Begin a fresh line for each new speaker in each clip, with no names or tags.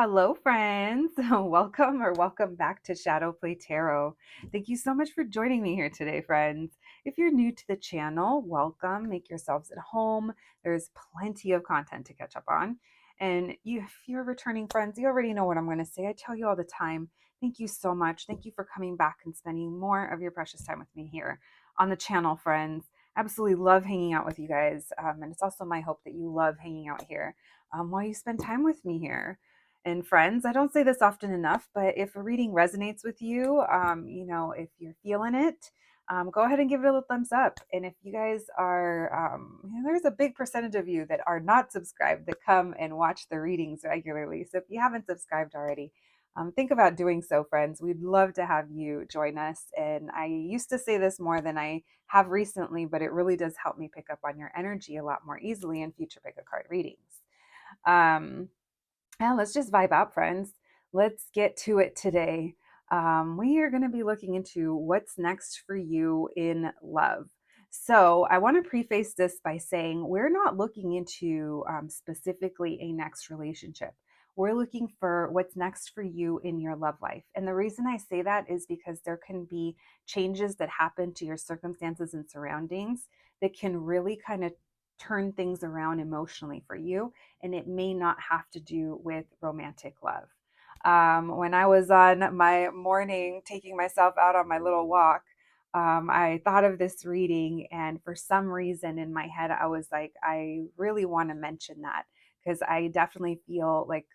Hello, friends. Welcome back to Shadow Play Tarot. Thank you so much for joining me here today, friends. If you're new to the channel, welcome. Make yourselves at home. There's plenty of content to catch up on. And if you're returning friends, you already know what I'm going to say. I tell you all the time. Thank you so much. Thank you for coming back and spending more of your precious time with me here on the channel, friends. Absolutely love hanging out with you guys. And it's also my hope that you love hanging out here while you spend time with me here. And friends, I don't say this often enough, but if a reading resonates with you, if you're feeling it, go ahead and give it a little thumbs up. And if you guys are, there's a big percentage of you that are not subscribed that come and watch the readings regularly. So if you haven't subscribed already, think about doing so, friends. We'd love to have you join us. And I used to say this more than I have recently, but it really does help me pick up on your energy a lot more easily in future pick a card readings. Yeah, let's just vibe out, friends. Let's get to it today. We are going to be looking into what's next for you in love. So, I want to preface this by saying we're not looking into specifically a next relationship. We're looking for what's next for you in your love life. And the reason I say that is because there can be changes that happen to your circumstances and surroundings that can really kind of turn things around emotionally for you, and it may not have to do with romantic love. When I was on my morning, taking myself out on my little walk, I thought of this reading, and for some reason in my head, I was like, I really want to mention that because I definitely feel like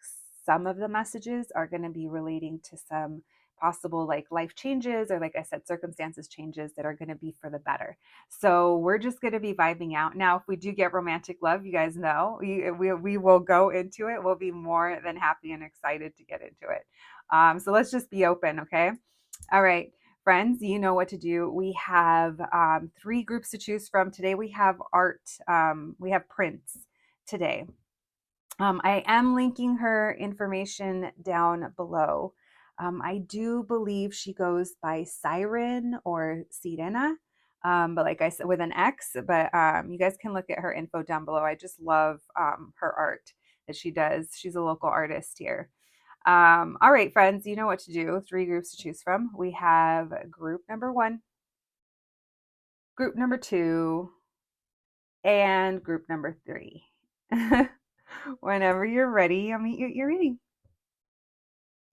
some of the messages are going to be relating to some possible like life changes or, like I said, circumstances changes that are going to be for the better. So we're just going to be vibing out. Now, if we do get romantic love, you guys know we will go into it. We'll be more than happy and excited to get into it. So let's just be open, okay? All right, friends, you know what to do. We have three groups to choose from. Today we have art, we have prints today. I am linking her information down below. I do believe she goes by Siren or Sirena, but like I said, with an X. But you guys can look at her info down below. I just love her art that she does. She's a local artist here. All right, friends, you know what to do. Three groups to choose from. We have group number one, group number two, and group number three. Whenever you're ready, I'll meet you at your reading.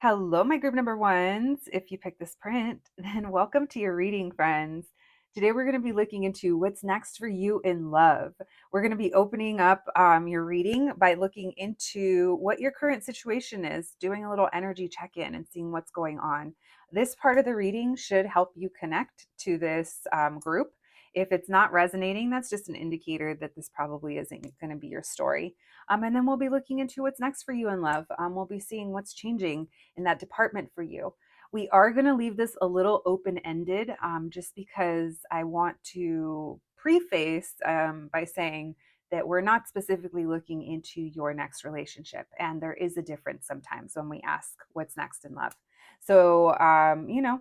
Hello, my group number ones. If you picked this print, then welcome to your reading, friends. Today, we're going to be looking into what's next for you in love. We're going to be opening up your reading by looking into what your current situation is, doing a little energy check in and seeing what's going on. This part of the reading should help you connect to this group. If it's not resonating, that's just an indicator that this probably isn't going to be your story. And then we'll be looking into what's next for you in love. We'll be seeing what's changing in that department for you. We are going to leave this a little open-ended just because I want to preface by saying that we're not specifically looking into your next relationship. And there is a difference sometimes when we ask what's next in love. So,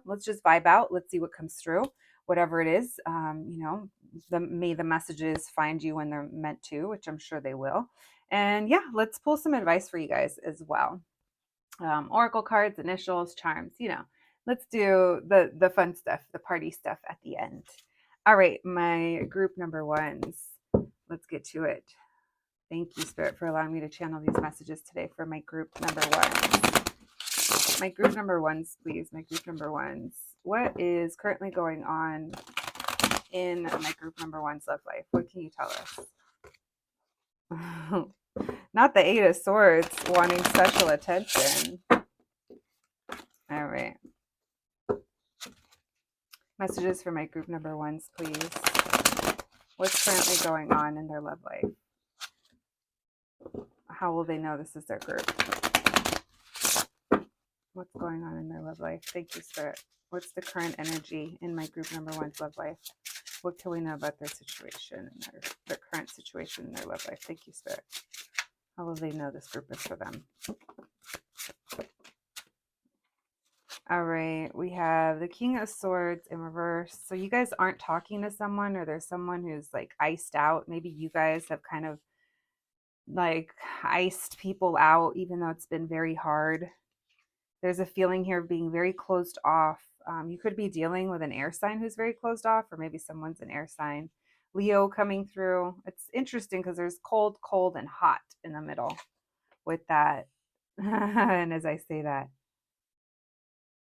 let's just vibe out. Let's see what comes through. Whatever it is, may the messages find you when they're meant to, which I'm sure they will. And yeah, let's pull some advice for you guys as well. Oracle cards, initials, charms, let's do the fun stuff, the party stuff at the end. All right, my group number ones, let's get to it. Thank you, Spirit, for allowing me to channel these messages today for my group number ones. My group number ones, please. My group number ones. What is currently going on in my group number one's love life? What can you tell us? Not the Eight of Swords wanting special attention. All right. Messages for my group number ones, please. What's currently going on in their love life? How will they know this is their group? What's going on in their love life? Thank you, Spirit. What's the current energy in my group number one's love life? What can we know about their situation, their current situation in their love life? Thank you, Spirit. How will they know this group is for them? All right, we have the King of Swords in reverse. So you guys aren't talking to someone, or there's someone who's like iced out. Maybe you guys have kind of like iced people out, even though it's been very hard. There's a feeling here of being very closed off. You could be dealing with an air sign who's very closed off, or maybe someone's an air sign. Leo coming through. It's interesting because there's cold, cold, and hot in the middle with that. And as I say that,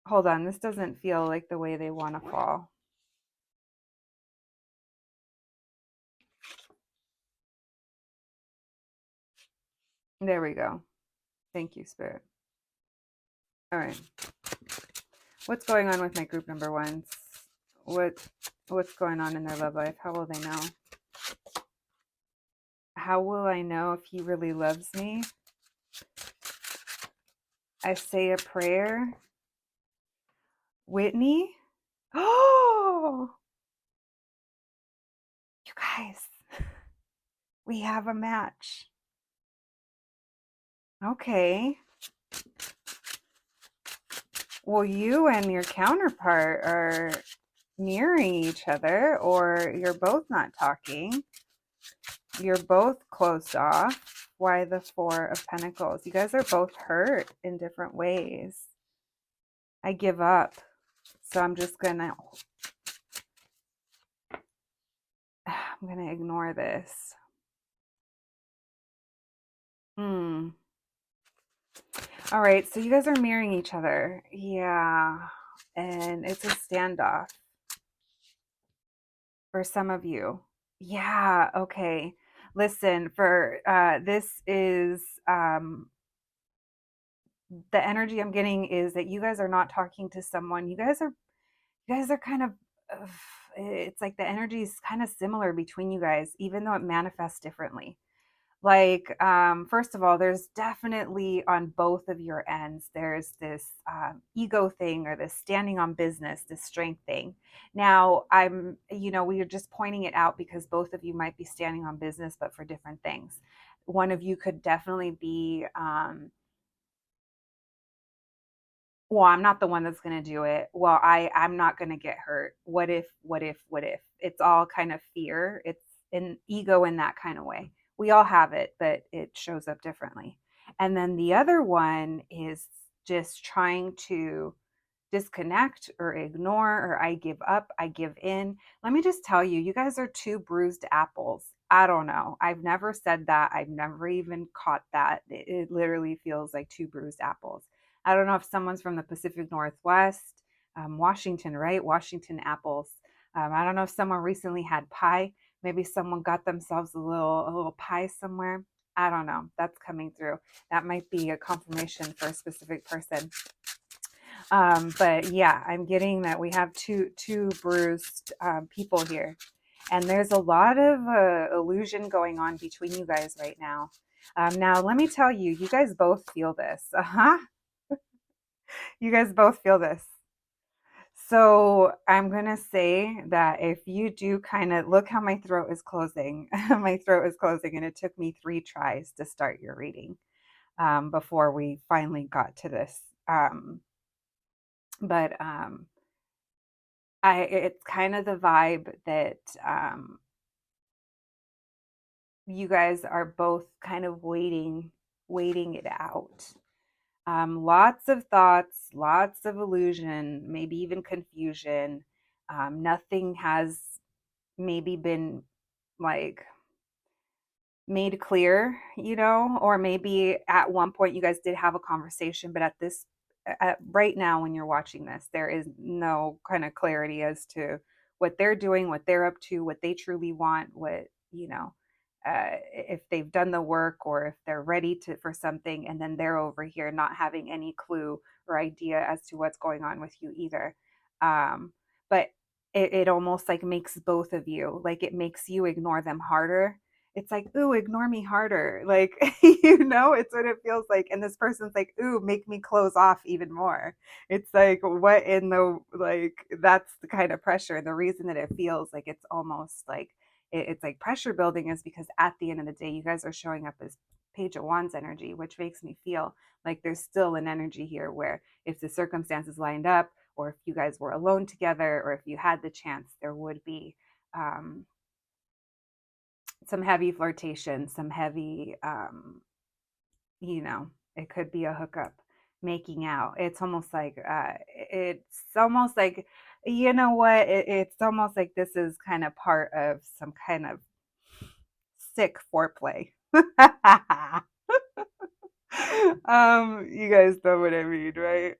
hold on, this doesn't feel like the way they want to fall. There we go. Thank you, Spirit. All right. What's going on with my group number ones? What's going on in their love life? How will they know? How will I know if he really loves me? I say a prayer. Whitney? Oh, you guys, we have a match. Okay. Well, you and your counterpart are mirroring each other, or you're both not talking. You're both closed off. Why the Four of Pentacles? You guys are both hurt in different ways. I give up. So I'm gonna ignore this. All right, so you guys are mirroring each other. Yeah. And it's a standoff for some of you. Yeah, okay. Listen, for this is the energy I'm getting is that you guys are not talking to someone. You guys are kind of it's like the energy is kind of similar between you guys, even though it manifests differently. Like, first of all, there's definitely on both of your ends, there's this ego thing or this standing on business, this strength thing. Now, we are just pointing it out because both of you might be standing on business, but for different things. One of you could definitely be, well, I'm not the one that's going to do it. Well, I'm not going to get hurt. What if? It's all kind of fear. It's an ego in that kind of way. We all have it, but it shows up differently. And then the other one is just trying to disconnect or ignore, or I give up, I give in. Let me just tell you, you guys are two bruised apples. I don't know. I've never said that. I've never even caught that. It literally feels like two bruised apples. I don't know if someone's from the Pacific Northwest, Washington, right? Washington apples. I don't know if someone recently had pie. Maybe someone got themselves a little pie somewhere. I don't know. That's coming through. That might be a confirmation for a specific person. But yeah, I'm getting that we have two bruised people here, and there's a lot of illusion going on between you guys right now. Now, let me tell you, you guys both feel this. You guys both feel this. So I'm gonna say that if you do kind of look how my throat is closing, my throat is closing, and it took me 3 tries to start your reading before we finally got to this. But it's kind of the vibe that you guys are both kind of waiting it out. Lots of thoughts, lots of illusion, maybe even confusion. Nothing has maybe been like made clear, or maybe at one point you guys did have a conversation, but right now when you're watching this, there is no kind of clarity as to what they're doing, what they're up to, what they truly want, if they've done the work or if they're ready for something, and then they're over here not having any clue or idea as to what's going on with you either. But it almost like makes both of you, like it makes you ignore them harder. It's like, ooh, ignore me harder. Like, it's what it feels like. And this person's like, ooh, make me close off even more. It's like, what in the, like, that's the kind of pressure. The reason that it feels like it's almost like it's like pressure building is because at the end of the day, you guys are showing up as Page of Wands energy, which makes me feel like there's still an energy here where if the circumstances lined up, or if you guys were alone together, or if you had the chance, there would be, some heavy flirtation, some heavy, it could be a hookup, making out. It's almost like, you know what? It's almost like this is kind of part of some kind of sick foreplay. You guys know what I mean, right?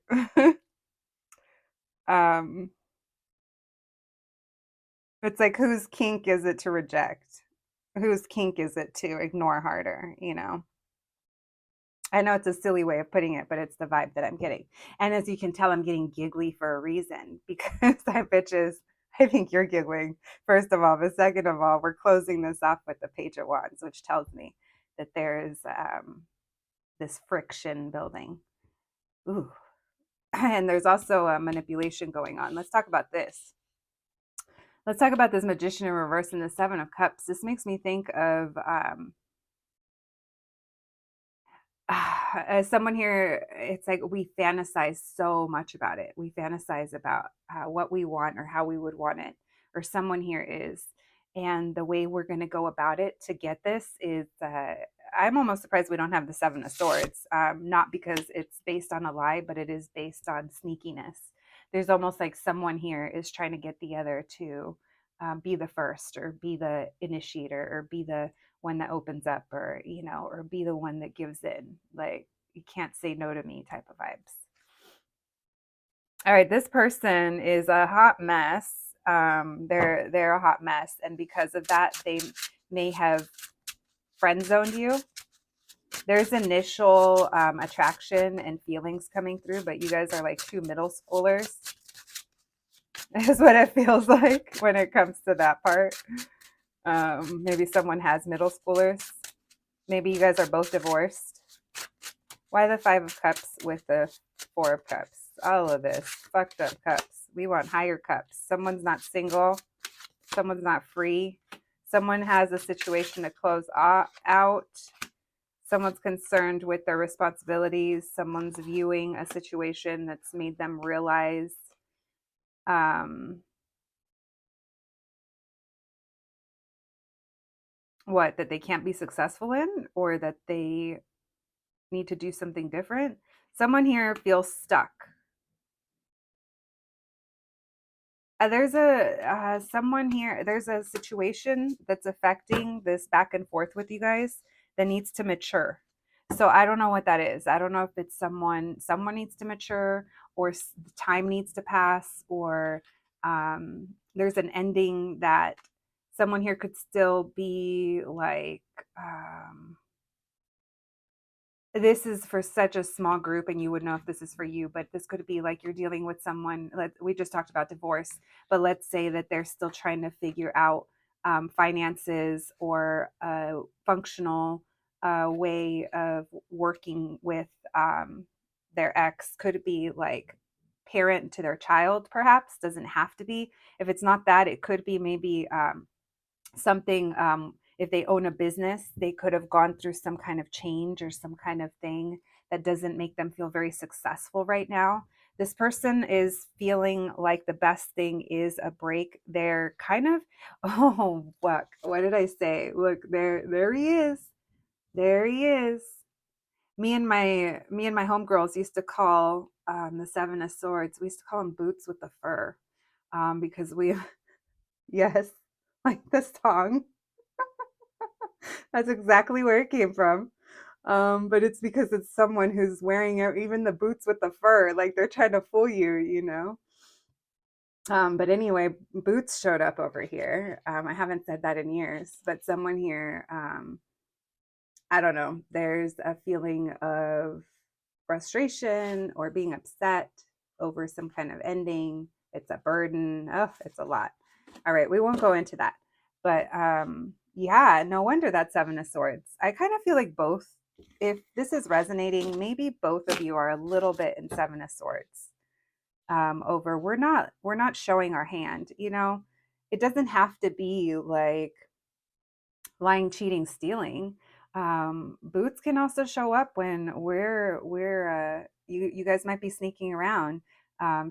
um, it's like, whose kink is it to reject? Whose kink is it to ignore harder, you know? I know it's a silly way of putting it, but it's the vibe that I'm getting. And as you can tell, I'm getting giggly for a reason because I think you're giggling, first of all. But second of all, we're closing this off with the Page of Wands, which tells me that there is this friction building. Ooh. And there's also a manipulation going on. Let's talk about this. Let's talk about this Magician in reverse and the Seven of Cups. This makes me think of as someone here, it's like we fantasize so much about it. We fantasize about what we want or how we would want it, or someone here is. And the way we're going to go about it to get this is I'm almost surprised we don't have the Seven of Swords. Not because it's based on a lie, but it is based on sneakiness. There's almost like someone here is trying to get the other to be the first, or be the initiator, or be the one that opens up, or or be the one that gives in, like, you can't say no to me type of vibes. All right, this person is a hot mess. They're a hot mess, and because of that, they may have friend zoned you. There's initial attraction and feelings coming through, but you guys are like two middle schoolers is what it feels like when it comes to that part. Maybe someone has middle schoolers. Maybe you guys are both divorced. Why the Five of Cups with the Four of Cups? All of this. Fucked up cups. We want higher cups. Someone's not single. Someone's not free. Someone has a situation to close out. Someone's concerned with their responsibilities. Someone's viewing a situation that's made them realize that they can't be successful in, or that they need to do something different. Someone here feels stuck. There's a someone here. There's a situation that's affecting this back and forth with you guys that needs to mature. So I don't know what that is. I don't know if it's someone needs to mature, or time needs to pass, or there's an ending that someone here could still be like. This is for such a small group, and you would know if this is for you, but this could be like you're dealing with someone. We just talked about divorce, but let's say that they're still trying to figure out finances, or a functional way of working with their ex. Could be like parent to their child, perhaps. Doesn't have to be. If it's not that, it could be maybe something. If they own a business, they could have gone through some kind of change, or some kind of thing that doesn't make them feel very successful right now. This person is feeling like the best thing is a break. They're kind of, oh, what did I say? Look, there he is. There he is. Me and my homegirls used to call the Seven of Swords. We used to call him Boots with the Fur, because we, yes, like the song. That's exactly where it came from. But it's because it's someone who's wearing even the boots with the fur, like they're trying to fool you, you know. But anyway, Boots showed up over here. I haven't said that in years, but someone here, I don't know, there's a feeling of frustration or being upset over some kind of ending. It's a burden. Oh, it's a lot. All right, we won't go into that. But yeah, no wonder that Seven of Swords. I kind of feel like both, if this is resonating, maybe both of you are a little bit in Seven of Swords. Over we're not showing our hand, you know. It doesn't have to be like lying, cheating, stealing. Boots can also show up when you guys might be sneaking around,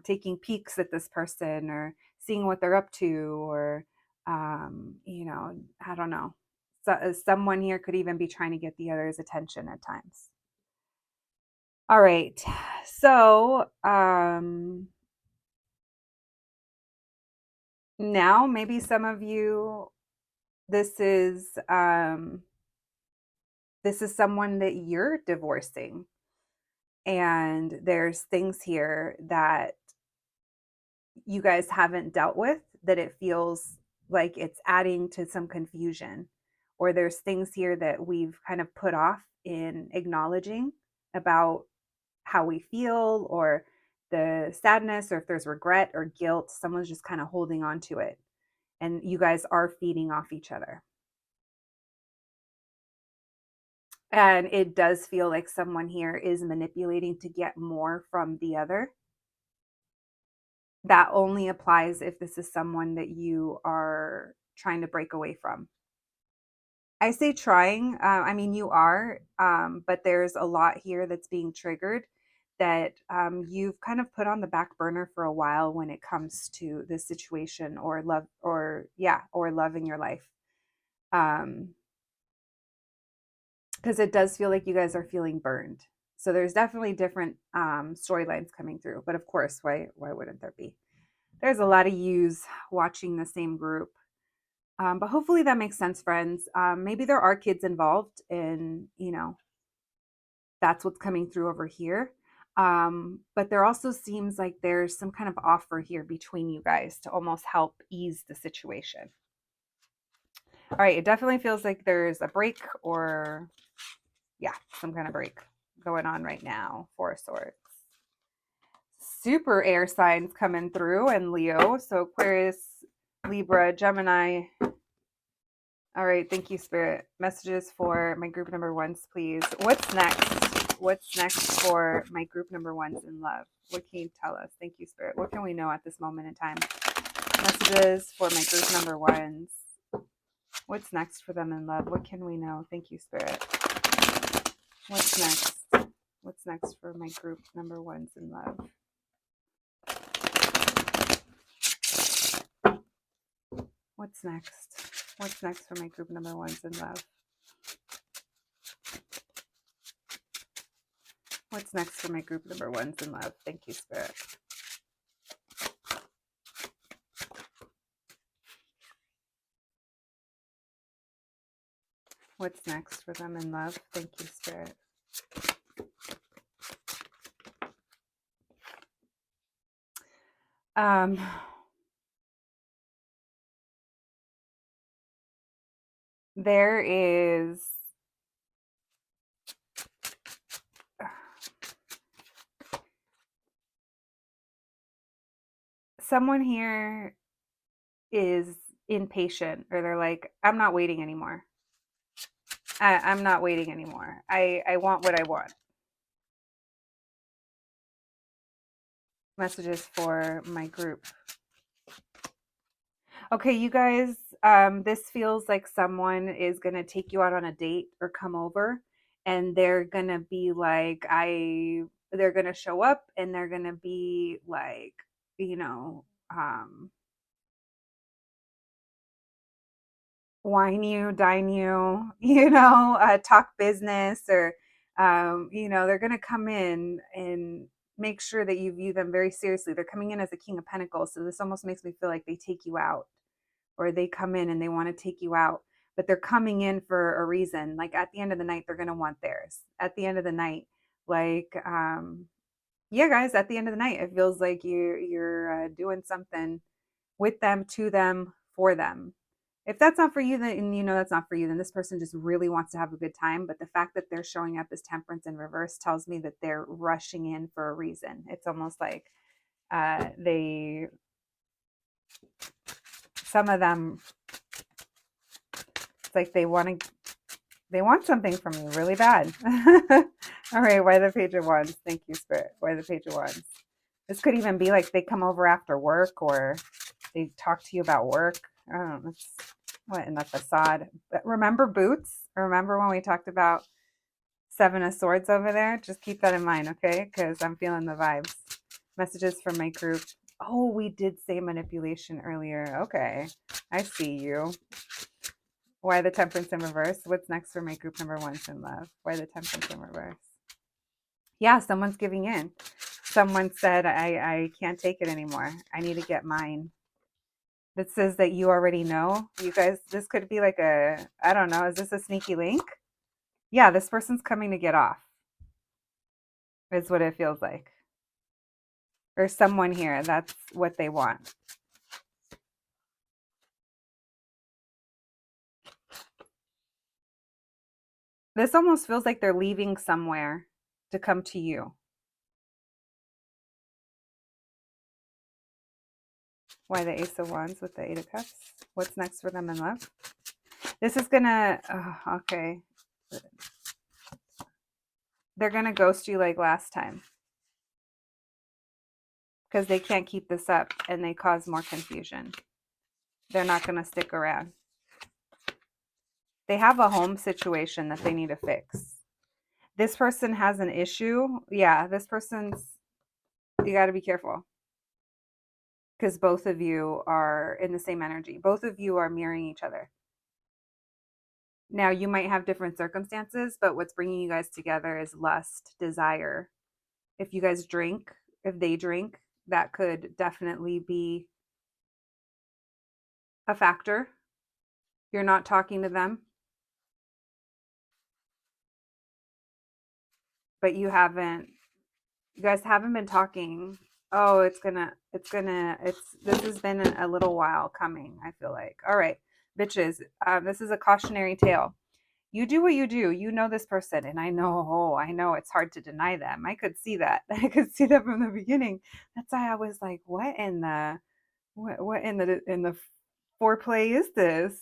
taking peeks at this person, or seeing what they're up to, or I don't know. someone here could even be trying to get the other's attention at times. All right. So, now maybe some of you, this is this is someone that you're divorcing, and there's things here that you guys haven't dealt with, that it feels like it's adding to some confusion, or there's things here that we've kind of put off in acknowledging about how we feel, or the sadness, or if there's regret or guilt, someone's just kind of holding on to it, and you guys are feeding off each other. And it does feel like someone here is manipulating to get more from the other. That only applies if this is someone that you are trying to break away from. I say trying, I mean, you are, but there's a lot here that's being triggered that you've kind of put on the back burner for a while when it comes to this situation, or love, or yeah, or love in your life. Because it does feel like you guys are feeling burned. So there's definitely different storylines coming through. But of course, why wouldn't there be? There's a lot of yous watching the same group. But hopefully that makes sense, friends. Maybe there are kids involved, and that's what's coming through over here. But there also seems like there's some kind of offer here between you guys to almost help ease the situation. All right, it definitely feels like there's a break, or yeah, some kind of break going on right now. Four of Swords. Super air signs coming through, and Leo. So Aquarius, Libra, Gemini. All right, thank you, Spirit. Messages for my group number ones, please. What's next? What's next for my group number ones in love? What can you tell us? Thank you, Spirit. What can we know at this moment in time? Messages for my group number ones. What's next for them in love? What can we know? Thank you, Spirit. What's next? What's next for my group number ones in love? What's next? What's next for my group number ones in love? What's next for my group number ones in love? Thank you, Spirit. What's next for them in love? Thank you, Spirit. There is someone here is impatient, or they're like, I'm not waiting anymore. I'm not waiting anymore. I want what I want. Messages for my group. Okay, you guys, this feels like someone is going to take you out on a date or come over, and they're going to be like, they're going to show up, and they're going to be like, wine you, dine you, talk business, or, they're going to come in and make sure that you view them very seriously. They're coming in as a King of Pentacles. So this almost makes me feel like they take you out, or they come in and they want to take you out, but they're coming in for a reason. Like at the end of the night, they're going to want theirs. At the end of the night, like, yeah, guys, at the end of the night, it feels like you're doing something with them, to them, for them. If that's not for you, then that's not for you. Then this person just really wants to have a good time. But the fact that they're showing up as Temperance in reverse tells me that they're rushing in for a reason. It's almost like some of them, it's like they want something from you really bad. All right, why the Page of Wands? Thank you, Spirit. Why the Page of Wands? This could even be like they come over after work, or they talk to you about work. I don't know. It's what in the facade. But remember Boots? Remember when we talked about Seven of Swords over there? Just keep that in mind, okay? Because I'm feeling the vibes. Messages from my group. Oh, we did say manipulation earlier. Okay, I see you. Why the Temperance in reverse? What's next for my group number ones in love? Why the Temperance in reverse? Yeah, someone's giving in. Someone said, I can't take it anymore. I need to get mine. That says that you already know. You guys, this could be like I don't know, is this a sneaky link? Yeah, this person's coming to get off, is what it feels like. Or someone here, that's what they want. This almost feels like they're leaving somewhere to come to you. Why the Ace of Wands with the Eight of Cups? What's next for them in love? This is gonna, okay. They're gonna ghost you like last time because they can't keep this up and they cause more confusion. They're not gonna stick around. They have a home situation that they need to fix. This person has an issue. Yeah, this person's, you got to be careful because both of you are in the same energy. Both of you are mirroring each other. Now, you might have different circumstances, but what's bringing you guys together is lust, desire. If you guys drink, if they drink, that could definitely be a factor. You're not talking to them, but you guys haven't been talking. Oh, this has been a little while coming, I feel like. All right, bitches, this is a cautionary tale. You do what you do. You know this person, and I know it's hard to deny them. I could see that. I could see that from the beginning. That's why I was like, what in the foreplay is this?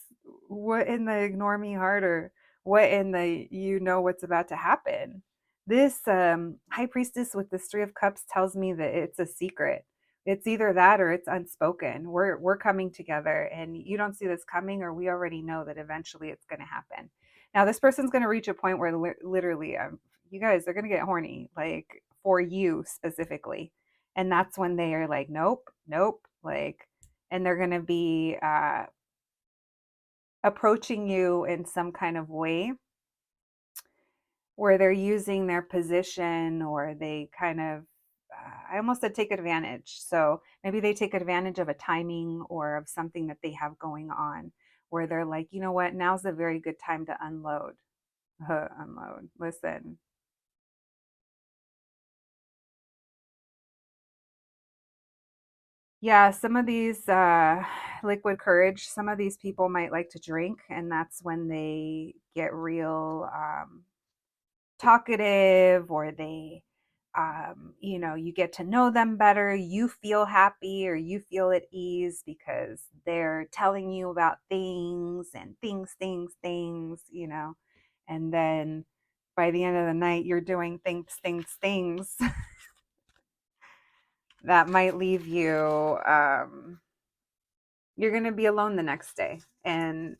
What in the ignore me harder? What in the you know what's about to happen? This high priestess with the Three of Cups tells me that it's a secret. It's either that or it's unspoken. We're coming together, and you don't see this coming, or we already know that eventually it's going to happen. Now, this person's going to reach a point where literally, you guys are going to get horny, like for you specifically, and that's when they are like, nope, nope, like, and they're going to be approaching you in some kind of way where they're using their position or they kind of I almost said take advantage. So maybe they take advantage of a timing or of something that they have going on where they're like, you know what, now's a very good time to unload. Unload. Listen. Yeah, some of these liquid courage, some of these people might like to drink, and that's when they get real talkative or they you get to know them better, you feel happy or you feel at ease because they're telling you about things and things, and then by the end of the night you're doing things that might leave you you're going to be alone the next day, and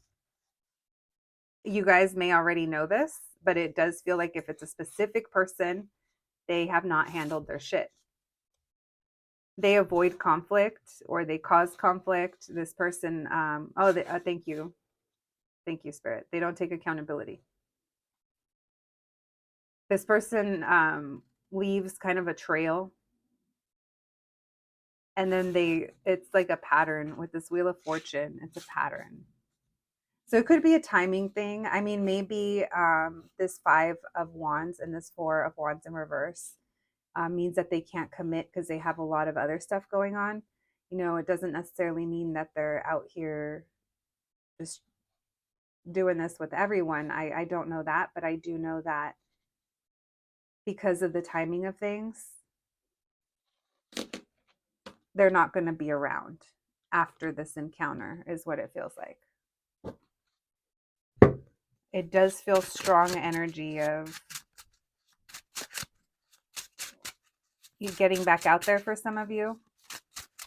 you guys may already know this, but it does feel like if it's a specific person, they have not handled their shit. They avoid conflict or they cause conflict. This person, thank you. Thank you, Spirit. They don't take accountability. This person leaves kind of a trail, and then it's like a pattern with this Wheel of Fortune. It's a pattern. So it could be a timing thing. I mean, maybe this Five of Wands and this Four of Wands in reverse means that they can't commit because they have a lot of other stuff going on. It doesn't necessarily mean that they're out here just doing this with everyone. I don't know that, but I do know that because of the timing of things, they're not going to be around after this encounter, is what it feels like. It does feel strong energy of you getting back out there for some of you.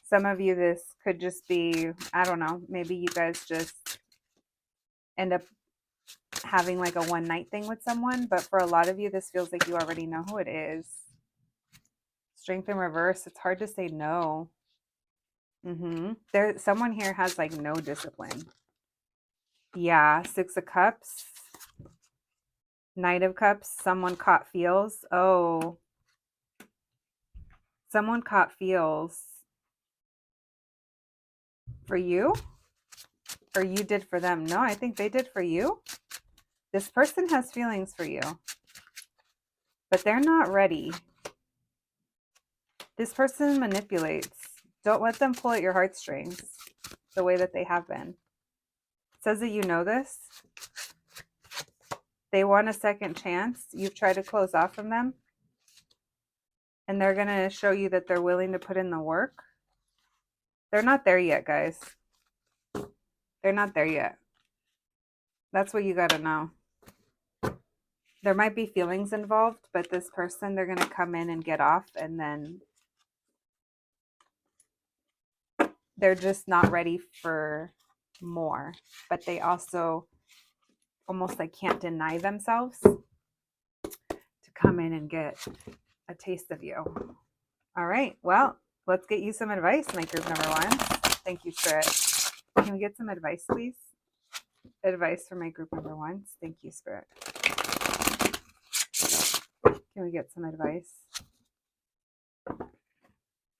Some of you, this could just be, I don't know, maybe you guys just end up having like a one night thing with someone. But for a lot of you, this feels like you already know who it is. Strength in reverse. It's hard to say no. Someone here has like no discipline. Yeah, Six of Cups, Knight of Cups, someone caught feels. Oh, someone caught feels for you, or you did for them. No, I think they did for you. This person has feelings for you, but they're not ready. This person manipulates. Don't let them pull at your heartstrings the way that they have been. It says that you know this. They want a second chance. You've tried to close off from them, and they're going to show you that they're willing to put in the work. They're not there yet, guys. They're not there yet. That's what you got to know. There might be feelings involved, but this person, they're going to come in and get off, and then they're just not ready for more. But they also almost like can't deny themselves to come in and get a taste of you. All right. Well, let's get you some advice, my group number one. Thank you, Spirit. Can we get some advice, please? Advice for my group number ones. Thank you, Spirit. Can we get some advice?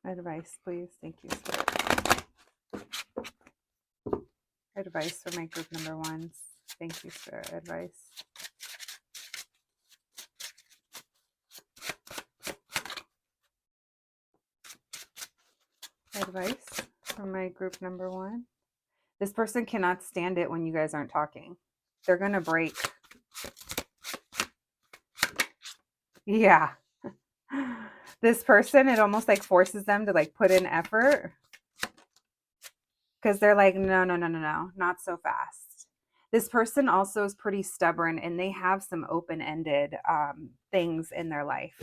Advice, please. Thank you, Spirit. Advice for my group number ones. Thank you, Spirit. Advice. Advice for my group number one. This person cannot stand it when you guys aren't talking. They're going to break. Yeah. This person, it almost like forces them to like put in effort because they're like, no, not so fast. This person also is pretty stubborn, and they have some open-ended things in their life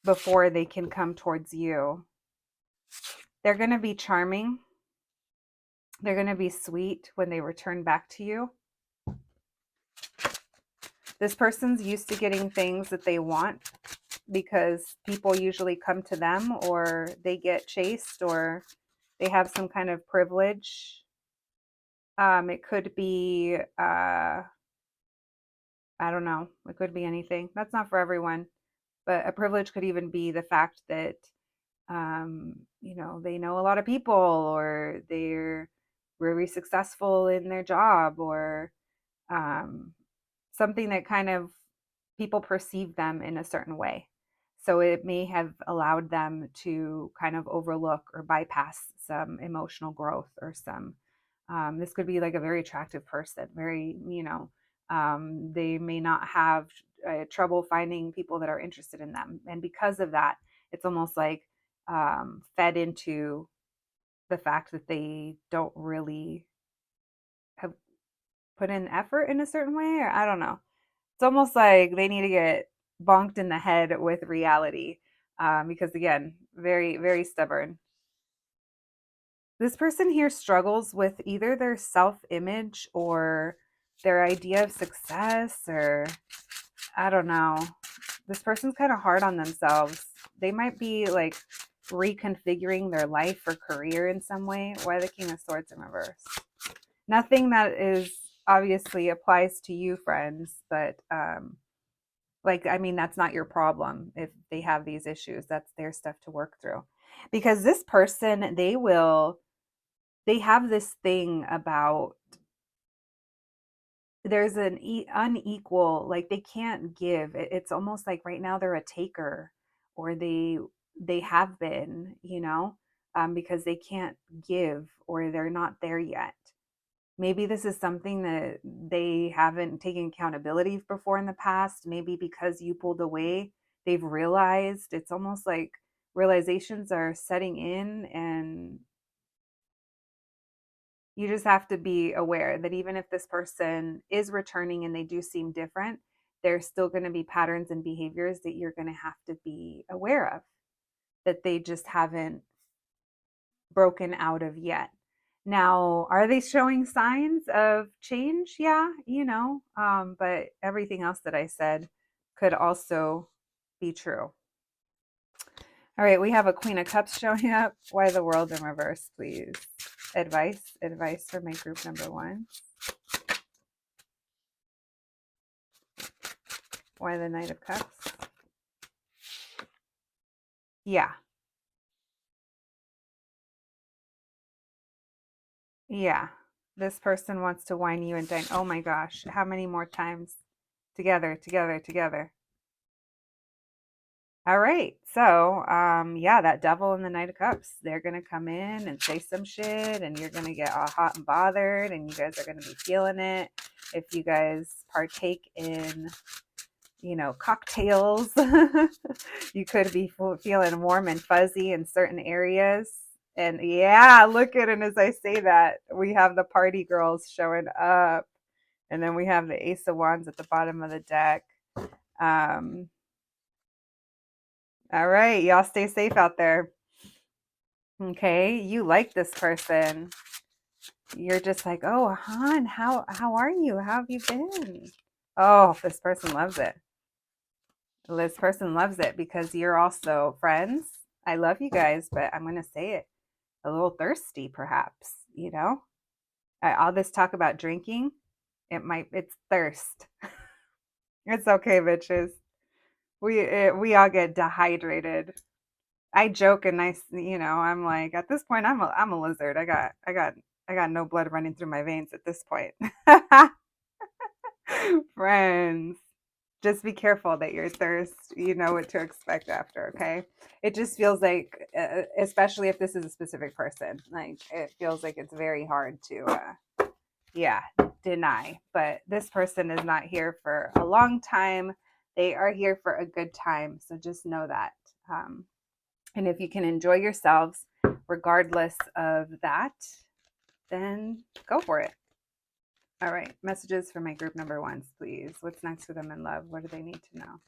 before they can come towards you. They're going to be charming. They're going to be sweet when they return back to you. This person's used to getting things that they want because people usually come to them, or they get chased, or they have some kind of privilege. It could be, I don't know, it could be anything. That's not for everyone, but a privilege could even be the fact that, they know a lot of people, or they're very successful in their job, or something that kind of people perceive them in a certain way. So it may have allowed them to kind of overlook or bypass some emotional growth, or some, this could be like a very attractive person, very, they may not have trouble finding people that are interested in them. And because of that, it's almost like fed into the fact that they don't really have put in effort in a certain way, or I don't know. It's almost like they need to get bonked in the head with reality, because again, very, very stubborn. This person here struggles with either their self-image or their idea of success, or I don't know. This person's kind of hard on themselves. They might be like reconfiguring their life or career in some way. Why the King of Swords in reverse? Nothing that is obviously applies to you, friends, but that's not your problem. If they have these issues, that's their stuff to work through. Because this person, they have this thing about, there's an unequal, like they can't give. It's almost like right now they're a taker, or they have been, because they can't give, or they're not there yet. Maybe this is something that they haven't taken accountability before in the past. Maybe because you pulled away, they've realized. It's almost like realizations are setting in, and you just have to be aware that even if this person is returning and they do seem different, there's still going to be patterns and behaviors that you're going to have to be aware of, that they just haven't broken out of yet. Now, are they showing signs of change? Yeah, but everything else that I said could also be true. All right, we have a Queen of Cups showing up. Why the world in reverse, please? Advice for my group number one. Why the Knight of Cups? Yeah. Yeah. This person wants to wine you and dine. Oh my gosh. How many more times? Together, together, together. All right. So, yeah, that devil and the Knight of Cups, they're going to come in and say some shit, and you're going to get all hot and bothered, and you guys are going to be feeling it. If you guys partake in, cocktails, you could be feeling warm and fuzzy in certain areas. And yeah, look at it. As I say that, we have the party girls showing up, and then we have the Ace of Wands at the bottom of the deck. All right, y'all stay safe out there. Okay, you like this person. You're just like, oh, hon, how are you? How have you been? Oh, this person loves it. This person loves it because you're also friends. I love you guys, but I'm gonna say it, a little thirsty, perhaps. All this talk about drinking, it's thirst. It's okay, bitches. We all get dehydrated. I joke and I'm like, at this point, I'm a lizard. I got no blood running through my veins at this point. Friends, just be careful that your thirst, you know what to expect after, okay? It just feels like, especially if this is a specific person, like it feels like it's very hard to, yeah, deny. But this person is not here for a long time. They are here for a good time. So just know that. And if you can enjoy yourselves regardless of that, then go for it. All right. Messages for my group number ones, please. What's next for them in love? What do they need to know?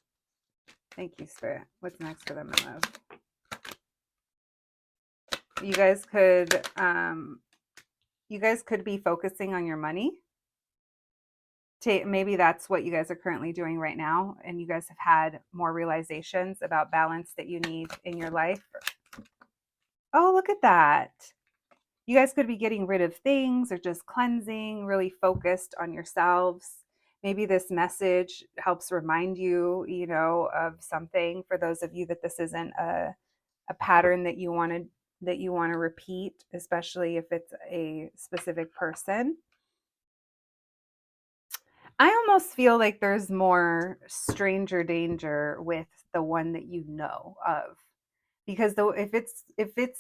Thank you, Spirit. What's next for them in love? You guys could be focusing on your money. Maybe that's what you guys are currently doing right now, and you guys have had more realizations about balance that you need in your life. Oh, look at that. You guys could be getting rid of things or just cleansing, really focused on yourselves. Maybe this message helps remind you, of something. For those of you that this isn't a pattern that you want to repeat, especially if it's a specific person. I almost feel like there's more stranger danger with the one that you know of. Because though if it's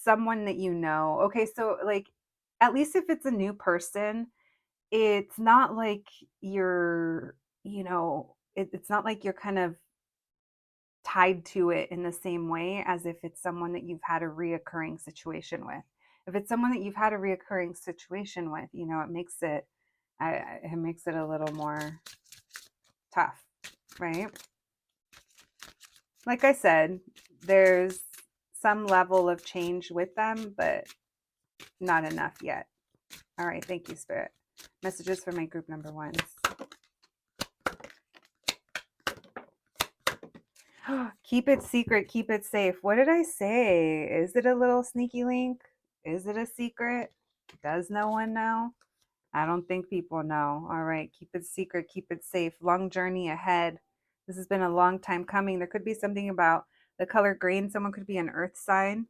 someone that you know, okay, so like at least if it's a new person, it's not like it's not like you're kind of tied to it in the same way as if it's someone that you've had a reoccurring situation with. If it's someone that you've had a reoccurring situation with, it makes it a little more tough, right? Like I said, there's some level of change with them, but not enough yet. All right, thank you, Spirit. Messages for my group number ones. Keep it secret, keep it safe. What did I say? Is it a little sneaky link? Is it a secret? Does no one know? I don't think people know. All right, keep it secret, keep it safe. Long journey ahead. This has been a long time coming. There could be something about the color green. Someone could be an earth sign.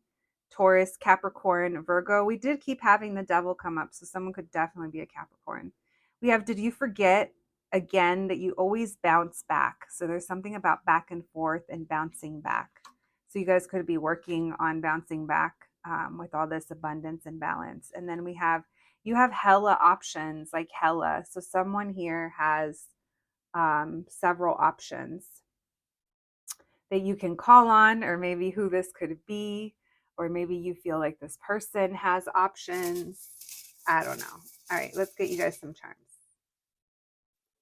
Taurus, Capricorn, Virgo. We did keep having the devil come up, so someone could definitely be a Capricorn. We have, did you forget again that you always bounce back? So there's something about back and forth and bouncing back. So you guys could be working on bouncing back with all this abundance and balance. And then you have hella options, like hella. So someone here has several options that you can call on, or maybe who this could be, or maybe you feel like this person has options. I don't know. All right, let's get you guys some charms.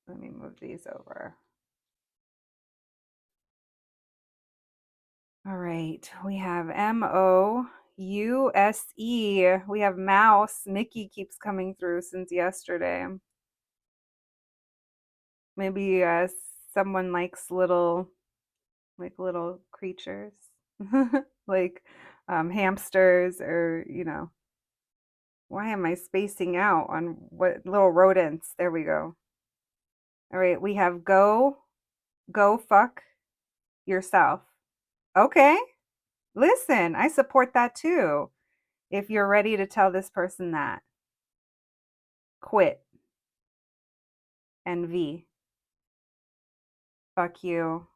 Let me move these over. All right, we have MOUSE. We have mouse. Mickey keeps coming through since yesterday. Maybe someone likes little creatures, like hamsters, or why am I spacing out on what little rodents? There we go. All right, we have go, Go fuck yourself. Okay. Listen, I support that too. If you're ready to tell this person that, quit. And V, fuck you.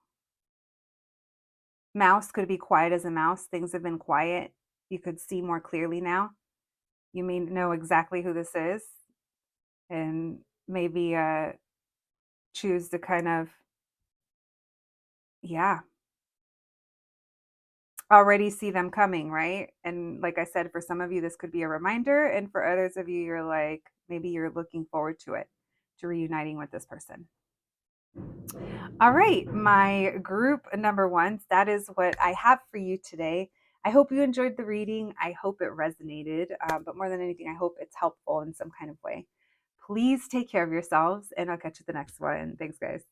Mouse could be quiet as a mouse. Things have been quiet. You could see more clearly now. You may know exactly who this is and maybe choose to kind of, yeah, already see them coming, right? And like I said, for some of you, this could be a reminder. And for others of you, you're like, maybe you're looking forward to it, to reuniting with this person. All right, my group number ones, that is what I have for you today. I hope you enjoyed the reading. I hope it resonated, but more than anything, I hope it's helpful in some kind of way. Please take care of yourselves, and I'll catch you the next one. Thanks, guys.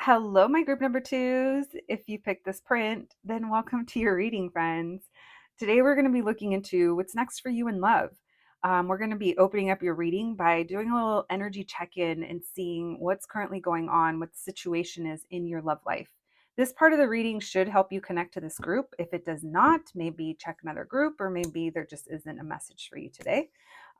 Hello, my group number twos. If you picked this print, then welcome to your reading, friends. Today, we're going to be looking into what's next for you in love. We're going to be opening up your reading by doing a little energy check in and seeing what's currently going on, what the situation is in your love life. This part of the reading should help you connect to this group. If it does not, maybe check another group, or maybe there just isn't a message for you today.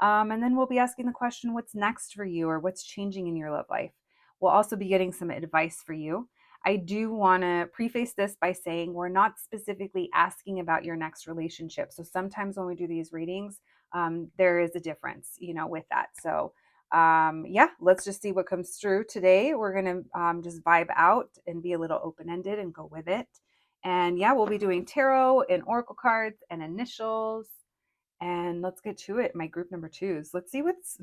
And then we'll be asking the question, what's next for you, or what's changing in your love life? We'll also be getting some advice for you. I do want to preface this by saying we're not specifically asking about your next relationship. So sometimes when we do these readings, there is a difference, with that. So yeah, let's just see what comes through today. We're going to just vibe out and be a little open-ended and go with it. And yeah, we'll be doing tarot and oracle cards and initials. And let's get to it. My group number twos. Let's see what's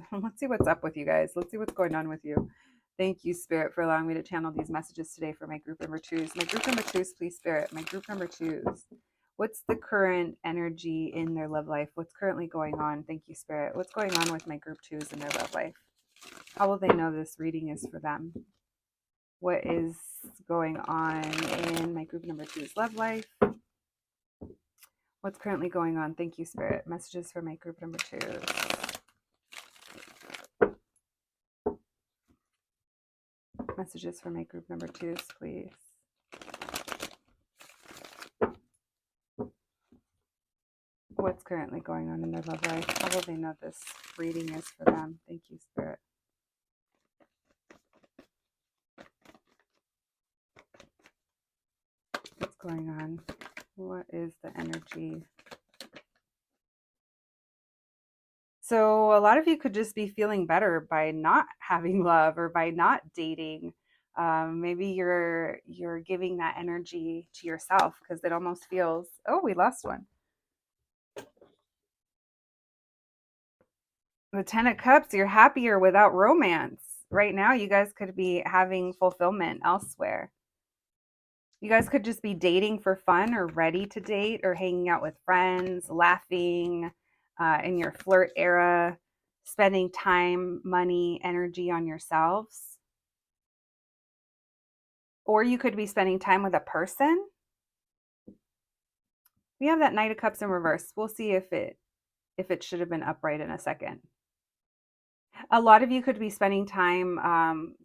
up with you guys. Let's see what's going on with you. Thank you, Spirit, for allowing me to channel these messages today for my group number twos. My group number twos, please, Spirit. My group number twos. What's the current energy in their love life? What's currently going on? Thank you, Spirit. What's going on with my group twos in their love life? How will they know this reading is for them? What is going on in my group number two's love life? What's currently going on? Thank you, Spirit. Messages for my group number twos. Messages for my group number twos, please. What's currently going on in their love life? How will they know this reading is for them? Thank you, Spirit. What's going on? What is the energy? So a lot of you could just be feeling better by not having love or by not dating. Maybe you're giving that energy to yourself because it almost feels, oh, we lost one. The Ten of Cups, you're happier without romance. Right now, you guys could be having fulfillment elsewhere. You guys could just be dating for fun or ready to date or hanging out with friends, laughing in your flirt era, spending time, money, energy on yourselves. Or you could be spending time with a person. We have that Knight of Cups in reverse. We'll see if it should have been upright in a second. A lot of you could be spending time.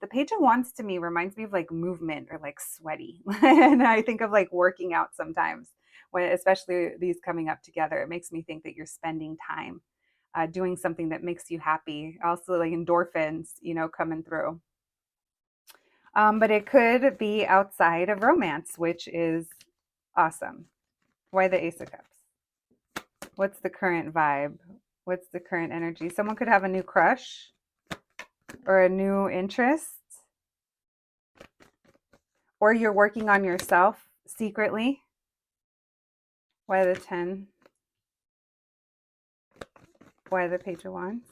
The Page of Wands to me reminds me of like movement or like sweaty. And I think of like working out sometimes, when, especially these coming up together. It makes me think that you're spending time doing something that makes you happy. Also, like endorphins, coming through. But it could be outside of romance, which is awesome. Why the Ace of Cups? What's the current vibe? What's the current energy? Someone could have a new crush or a new interest. Or you're working on yourself secretly. Why the 10? Why the Page of Wands?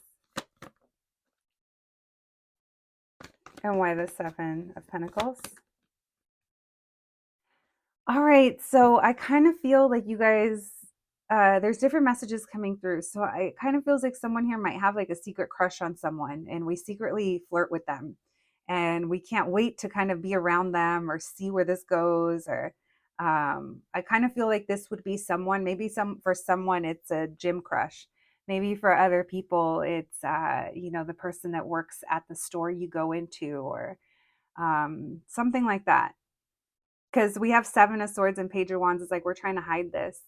And why the 7 of Pentacles? All right, so I kind of feel like you guys, there's different messages coming through. So it kind of feels like someone here might have like a secret crush on someone and we secretly flirt with them. And we can't wait to kind of be around them or see where this goes. Or I kind of feel like this would be someone, maybe for someone, it's a gym crush. Maybe for other people, it's, the person that works at the store you go into, or Something like that. Because we have Seven of Swords and Page of Wands. It's like we're trying to hide this.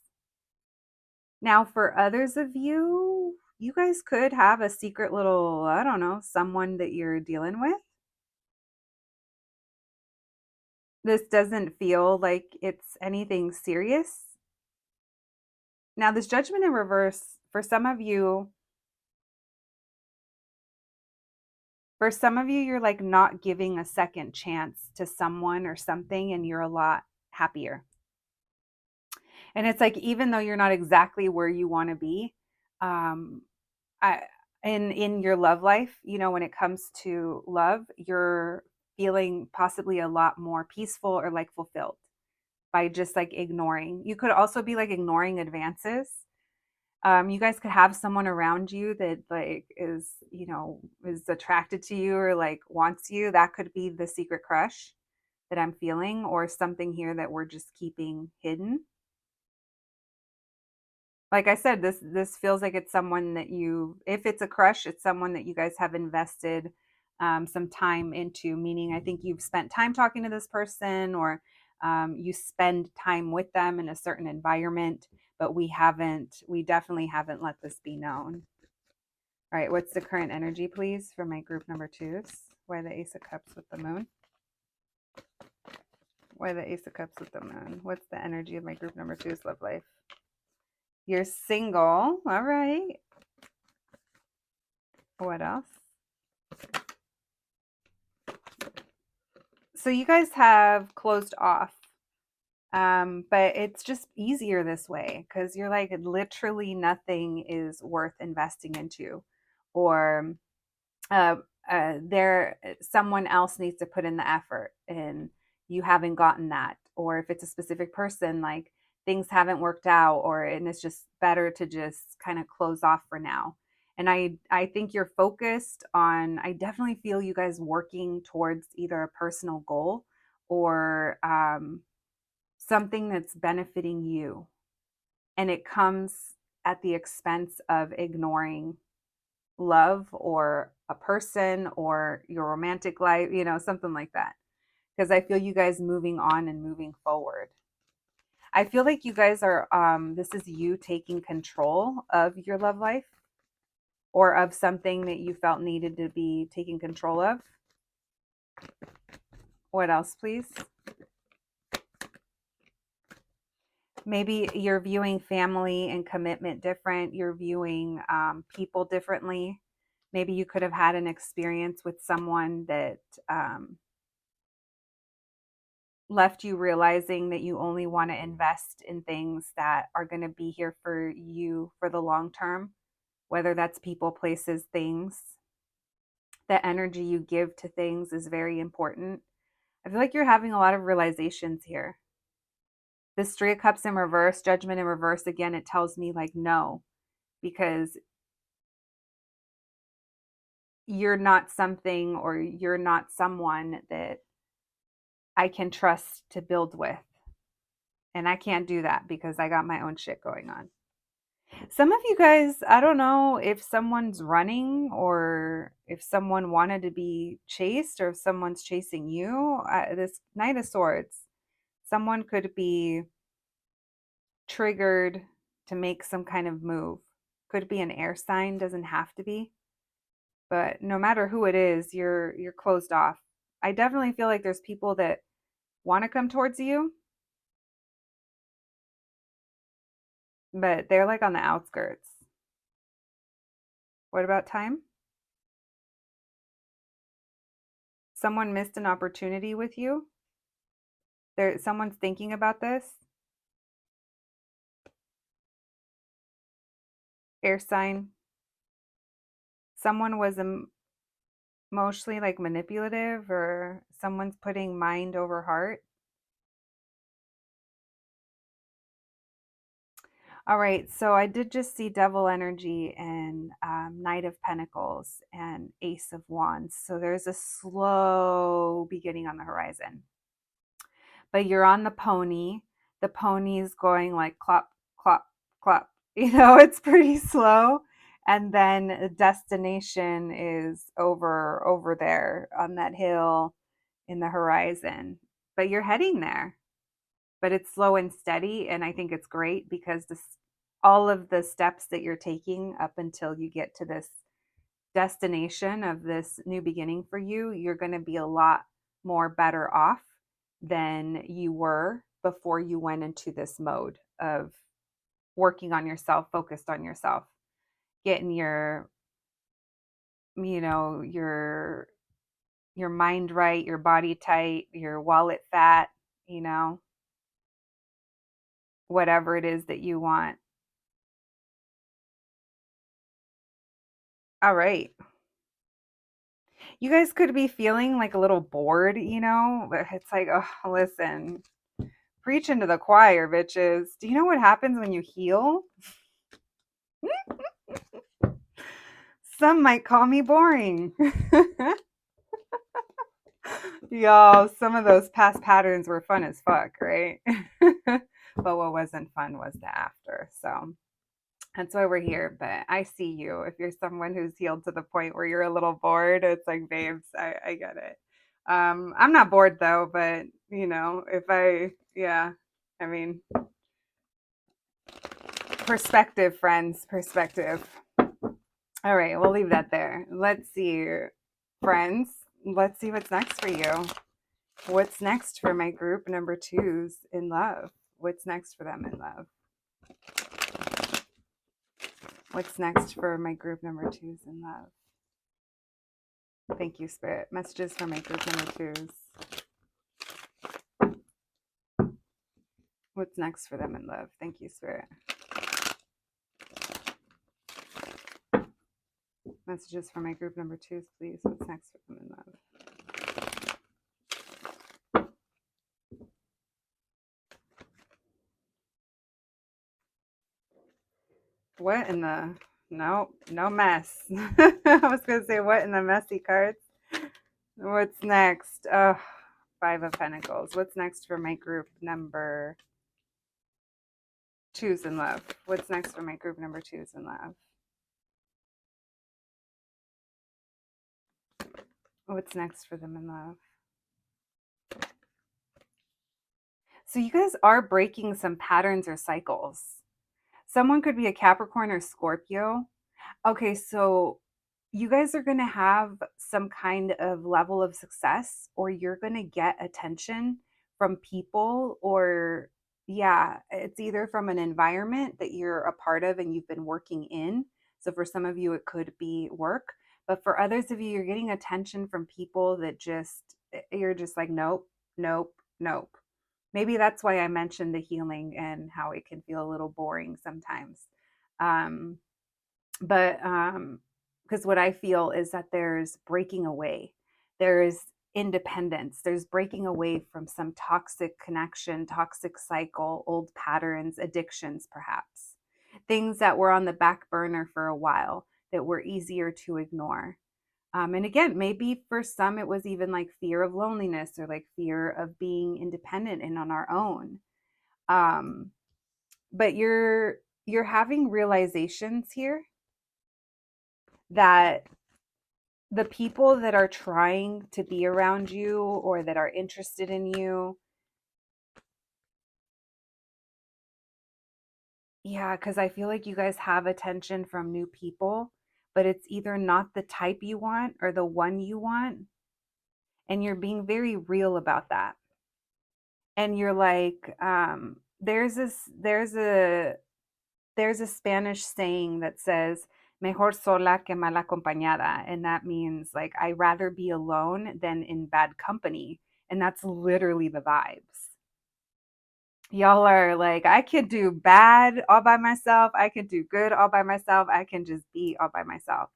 Now, for others of you, you guys could have a secret little, I don't know, someone that you're dealing with. This doesn't feel like it's anything serious. Now, this Judgment in reverse, for some of you, you're like not giving a second chance to someone or something, and you're a lot happier. And it's like, even though you're not exactly where you want to be, um, I, in your love life, you know, when it comes to love, you're feeling possibly a lot more peaceful or like fulfilled by just like ignoring. You could also be like ignoring advances. You guys could have someone around you that like is, you know, is attracted to you or like wants you. That could be the secret crush that I'm feeling, or something here that we're just keeping hidden. Like I said, this feels like it's someone that you, if it's a crush, it's someone that you guys have invested some time into. Meaning, I think you've spent time talking to this person, or you spend time with them in a certain environment. But we definitely haven't let this be known. All right, what's the current energy, please, for my group number twos? Why the Ace of Cups with the moon? Why the Ace of Cups with the moon? What's the energy of my group number twos love life? You're single. All right. What else? So you guys have closed off, but it's just easier this way because you're like, literally nothing is worth investing into, or uh, there someone else needs to put in the effort and you haven't gotten that. Or if it's a specific person, like things haven't worked out, or and it's just better to just kind of close off for now. And I think you're focused on, I definitely feel you guys working towards either a personal goal or something that's benefiting you, and it comes at the expense of ignoring love or a person or your romantic life, you know, something like that. Because I feel you guys moving on and moving forward. I feel like you guys are, this is you taking control of your love life or of something that you felt needed to be taken control of. What else, please? Maybe you're viewing family and commitment different. You're viewing people differently. Maybe you could have had an experience with someone that left you realizing that you only want to invest in things that are going to be here for you for the long term, whether that's people, places, things. The energy you give to things is very important. I feel like you're having a lot of realizations here. This Three of Cups in reverse, Judgment in reverse, again, it tells me like no, because you're not something or you're not someone that I can trust to build with. And I can't do that because I got my own shit going on. Some of you guys, I don't know if someone's running or if someone wanted to be chased or if someone's chasing you. This Knight of Swords, someone could be triggered to make some kind of move. Could be an air sign, doesn't have to be. But no matter who it is, you're closed off. I definitely feel like there's people that want to come towards you, but they're like on the outskirts. What about time? Someone missed an opportunity with you. Someone's thinking about this. Air sign. Someone was emotionally like manipulative, or someone's putting mind over heart. All right, so I did just see Devil Energy and Knight of Pentacles and Ace of Wands. So there's a slow beginning on the horizon. But you're on the pony. The pony's going like clop, clop, clop. You know, it's pretty slow. And then the destination is over there on that hill. in the horizon, but you're heading there. But it's slow and steady, and I think it's great because this all of the steps that you're taking up until you get to this destination of this new beginning for you, you're going to be a lot more better off than you were before you went into this mode of working on yourself, focused on yourself, getting your, you know, your mind right, your body tight, your wallet fat, you know, whatever it is that you want. All right. You guys could be feeling like a little bored, you know? But it's like, oh, listen, preach into the choir, bitches. Do you know what happens when you heal? Some might call me boring. Y'all, some of those past patterns were fun as fuck, right? But what wasn't fun was the after. So that's why we're here. But I see you. If you're someone who's healed to the point where you're a little bored, it's like, babes, I get it. I'm not bored though, but you know, if I, yeah, I mean, perspective, friends, perspective. All right, we'll leave that there. Let's see, friends. Let's see what's next for you. What's next for my group number twos in love? What's next for them in love? What's next for my group number twos in love? Thank you, Spirit. Messages for my group number twos. What's next for them in love? Thank you, Spirit. Messages for my group number twos, please. What's next for them in love? What in the... No, no mess. I was going to say, what in the messy cards? What's next? Oh, Five of Pentacles. What's next for my group number twos in love? What's next for my group number twos in love? What's next for them in love? So you guys are breaking some patterns or cycles. Someone could be a Capricorn or Scorpio. Okay, so you guys are going to have some kind of level of success, or you're going to get attention from people, or yeah, it's either from an environment that you're a part of and you've been working in. So for some of you, it could be work, but for others of you, you're getting attention from people that just, you're just like, nope, nope, nope. Maybe that's why I mentioned the healing and how it can feel a little boring sometimes. Um, but because what I feel is that there's breaking away, there's independence, there's breaking away from some toxic connection, toxic cycle, old patterns, addictions, perhaps things that were on the back burner for a while that were easier to ignore. And again, maybe for some it was even like fear of loneliness or like fear of being independent and on our own. Um, but you're having realizations here that the people that are trying to be around you or that are interested in you, yeah, because I feel like you guys have attention from new people, but it's either not the type you want or the one you want, and you're being very real about that. And you're like, there's a Spanish saying that says mejor sola que mal acompañada, and that means like I rather be alone than in bad company, and that's literally the vibes. Y'all are like, I could do bad all by myself, I could do good all by myself, I can just be all by myself.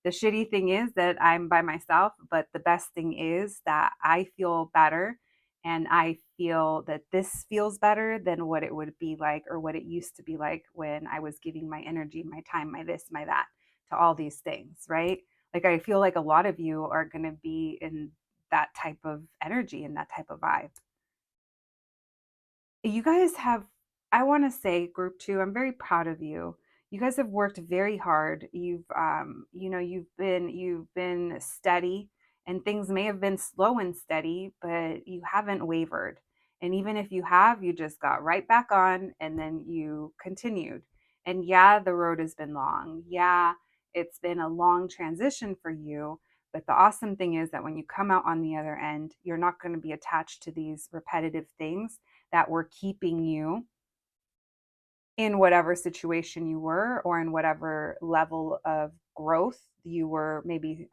The shitty thing is that I'm by myself, but the best thing is that I feel better, and I feel that this feels better than what it would be like or what it used to be like when I was giving my energy, my time, my this, my that to all these things, right? Like I feel like a lot of you are going to be in that type of energy and that type of vibe. You guys have, I want to say, group two, I'm very proud of you. You guys have worked very hard. You've you've been steady And things may have been slow and steady, but you haven't wavered. And even if you have, you just got right back on and then you continued. And yeah, the road has been long. Yeah, it's been a long transition for you. But the awesome thing is that when you come out on the other end, you're not going to be attached to these repetitive things that were keeping you in whatever situation you were, or in whatever level of growth you were, maybe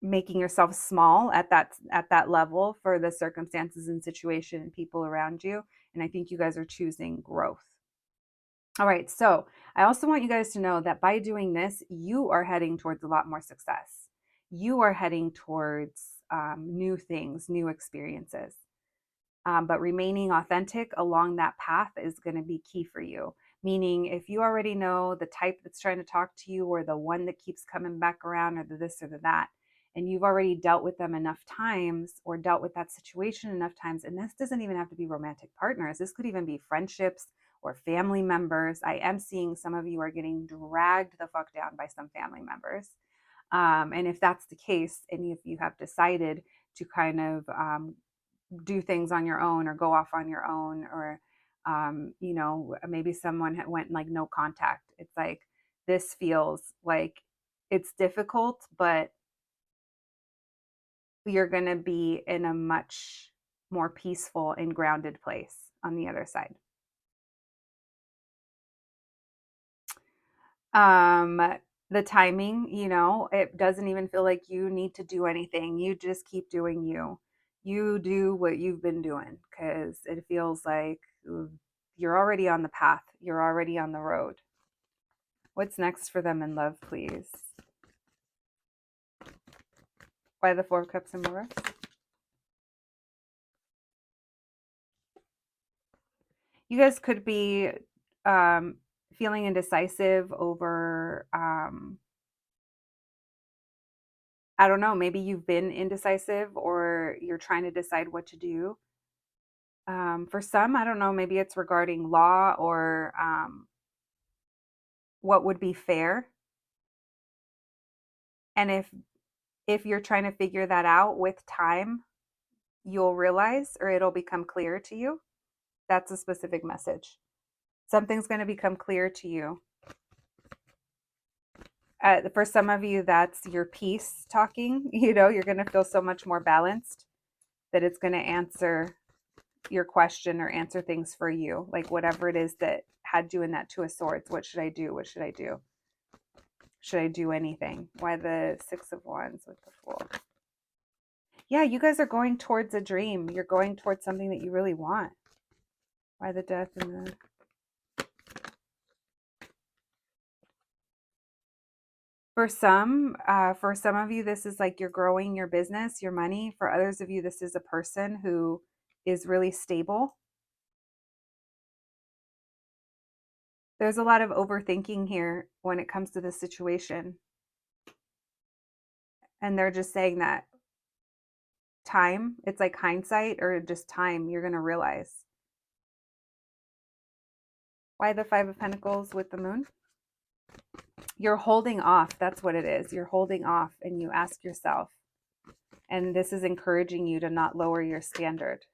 making yourself small at that level for the circumstances and situation and people around you. And I think you guys are choosing growth. All right, so I also want you guys to know that by doing this, you are heading towards a lot more success. You are heading towards new things, new experiences. But remaining authentic along that path is going to be key for you. Meaning, if you already know the type that's trying to talk to you, or the one that keeps coming back around, or the this or the that, and you've already dealt with them enough times, or dealt with that situation enough times, and this doesn't even have to be romantic partners, this could even be friendships or family members. I am seeing some of you are getting dragged the fuck down by some family members. And if that's the case, and if you have decided to kind of do things on your own, or go off on your own, or maybe someone went like no contact, it's like, this feels like it's difficult, but you're going to be in a much more peaceful and grounded place on the other side. um the timing, it doesn't even feel like you need to do anything. You just keep doing you. You do what you've been doing, because it feels like you're already on the path, you're already on the road. What's next for them in love, please? By the Four of Cups in reverse. You guys could be feeling indecisive over I don't know, maybe you've been indecisive, or you're trying to decide what to do. For some, I don't know, maybe it's regarding law, or what would be fair. And if you're trying to figure that out with time, you'll realize, or it'll become clear to you. That's a specific message. Something's going to become clear to you. For some of you, that's your peace talking. You're going to feel so much more balanced that it's going to answer your question, or answer things for you, like whatever it is that had you in that Two of Swords. What should I do? What should I do? Should I do anything? Why the Six of Wands with the Fool? Yeah, you guys are going towards a dream. You're going towards something that you really want. Why the Death and the... For some of you, this is like you're growing your business, your money. For others of you, this is a person who is really stable. There's a lot of overthinking here when it comes to this situation. And they're just saying that time, it's like hindsight, or just time, you're going to realize. Why the Five of Pentacles with the Moon? You're holding off. That's what it is. You're holding off, and you ask yourself, and this is encouraging you to not lower your standard.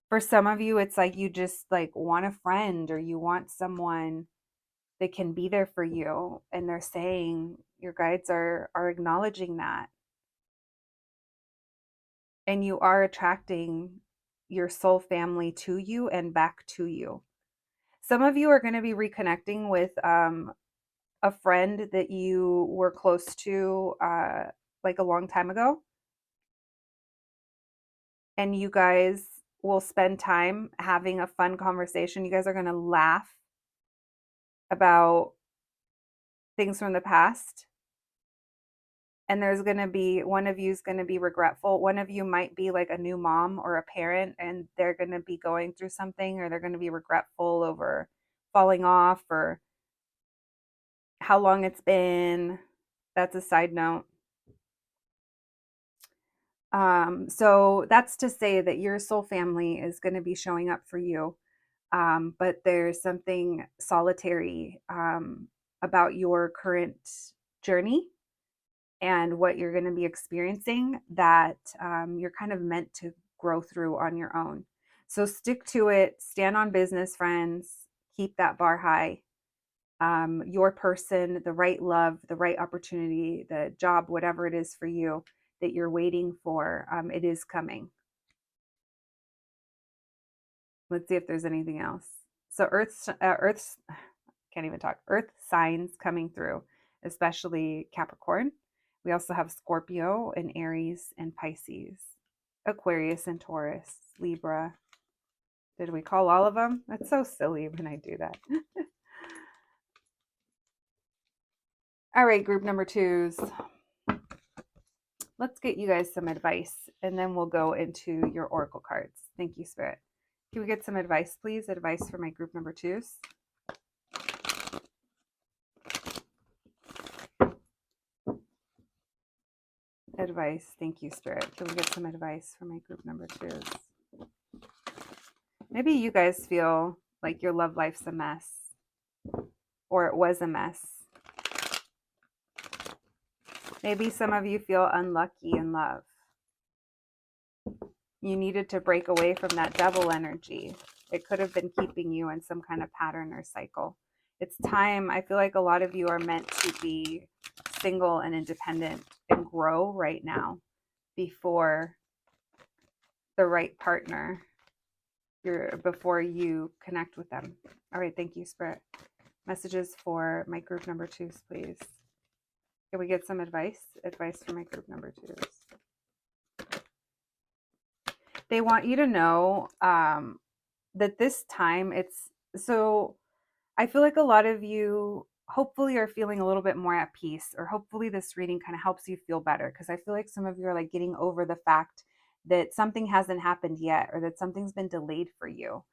For some of you, it's like you just like want a friend, or you want someone that can be there for you. And they're saying, your guides are acknowledging that. And you are attracting your soul family to you and back to you. Some of you are going to be reconnecting with a friend that you were close to like a long time ago. And you guys will spend time having a fun conversation. You guys are going to laugh about things from the past. And there's going to be, one of you is going to be regretful. One of you might be like a new mom or a parent, and they're going to be going through something, or they're going to be regretful over falling off, or how long it's been. That's a side note. So that's to say that your soul family is going to be showing up for you. But there's something solitary about your current journey. and what you're going to be experiencing that you're kind of meant to grow through on your own. So stick to it, stand on business, friends, keep that bar high. Your person, the right love, the right opportunity, the job, whatever it is for you that you're waiting for, it is coming. Let's see if there's anything else. So Earth's can't even talk. Earth signs coming through, especially Capricorn. We also have Scorpio and Aries and Pisces, Aquarius and Taurus, Libra. Did we call all of them? That's so silly when I do that. All right, group number twos. Let's get you guys some advice and then we'll go into your oracle cards. Thank you, Spirit. Can we get some advice, please? Advice for my group number twos. Advice. Thank you, Spirit. Can we get some advice for my group number twos? Maybe you guys feel like your love life's a mess, or it was a mess. Maybe some of you feel unlucky in love. You needed to break away from that devil energy. It could have been keeping you in some kind of pattern or cycle. It's time. I feel like a lot of you are meant to be single and independent and grow right now before the right partner, before you connect with them. All right, thank you, Spirit. Messages for my group number twos, please. Can we get some advice? Advice for my group number twos. They want you to know that this time so I feel like a lot of you hopefully are feeling a little bit more at peace, or hopefully this reading kind of helps you feel better, because I feel like some of you are like getting over the fact that something hasn't happened yet, or that something's been delayed for you.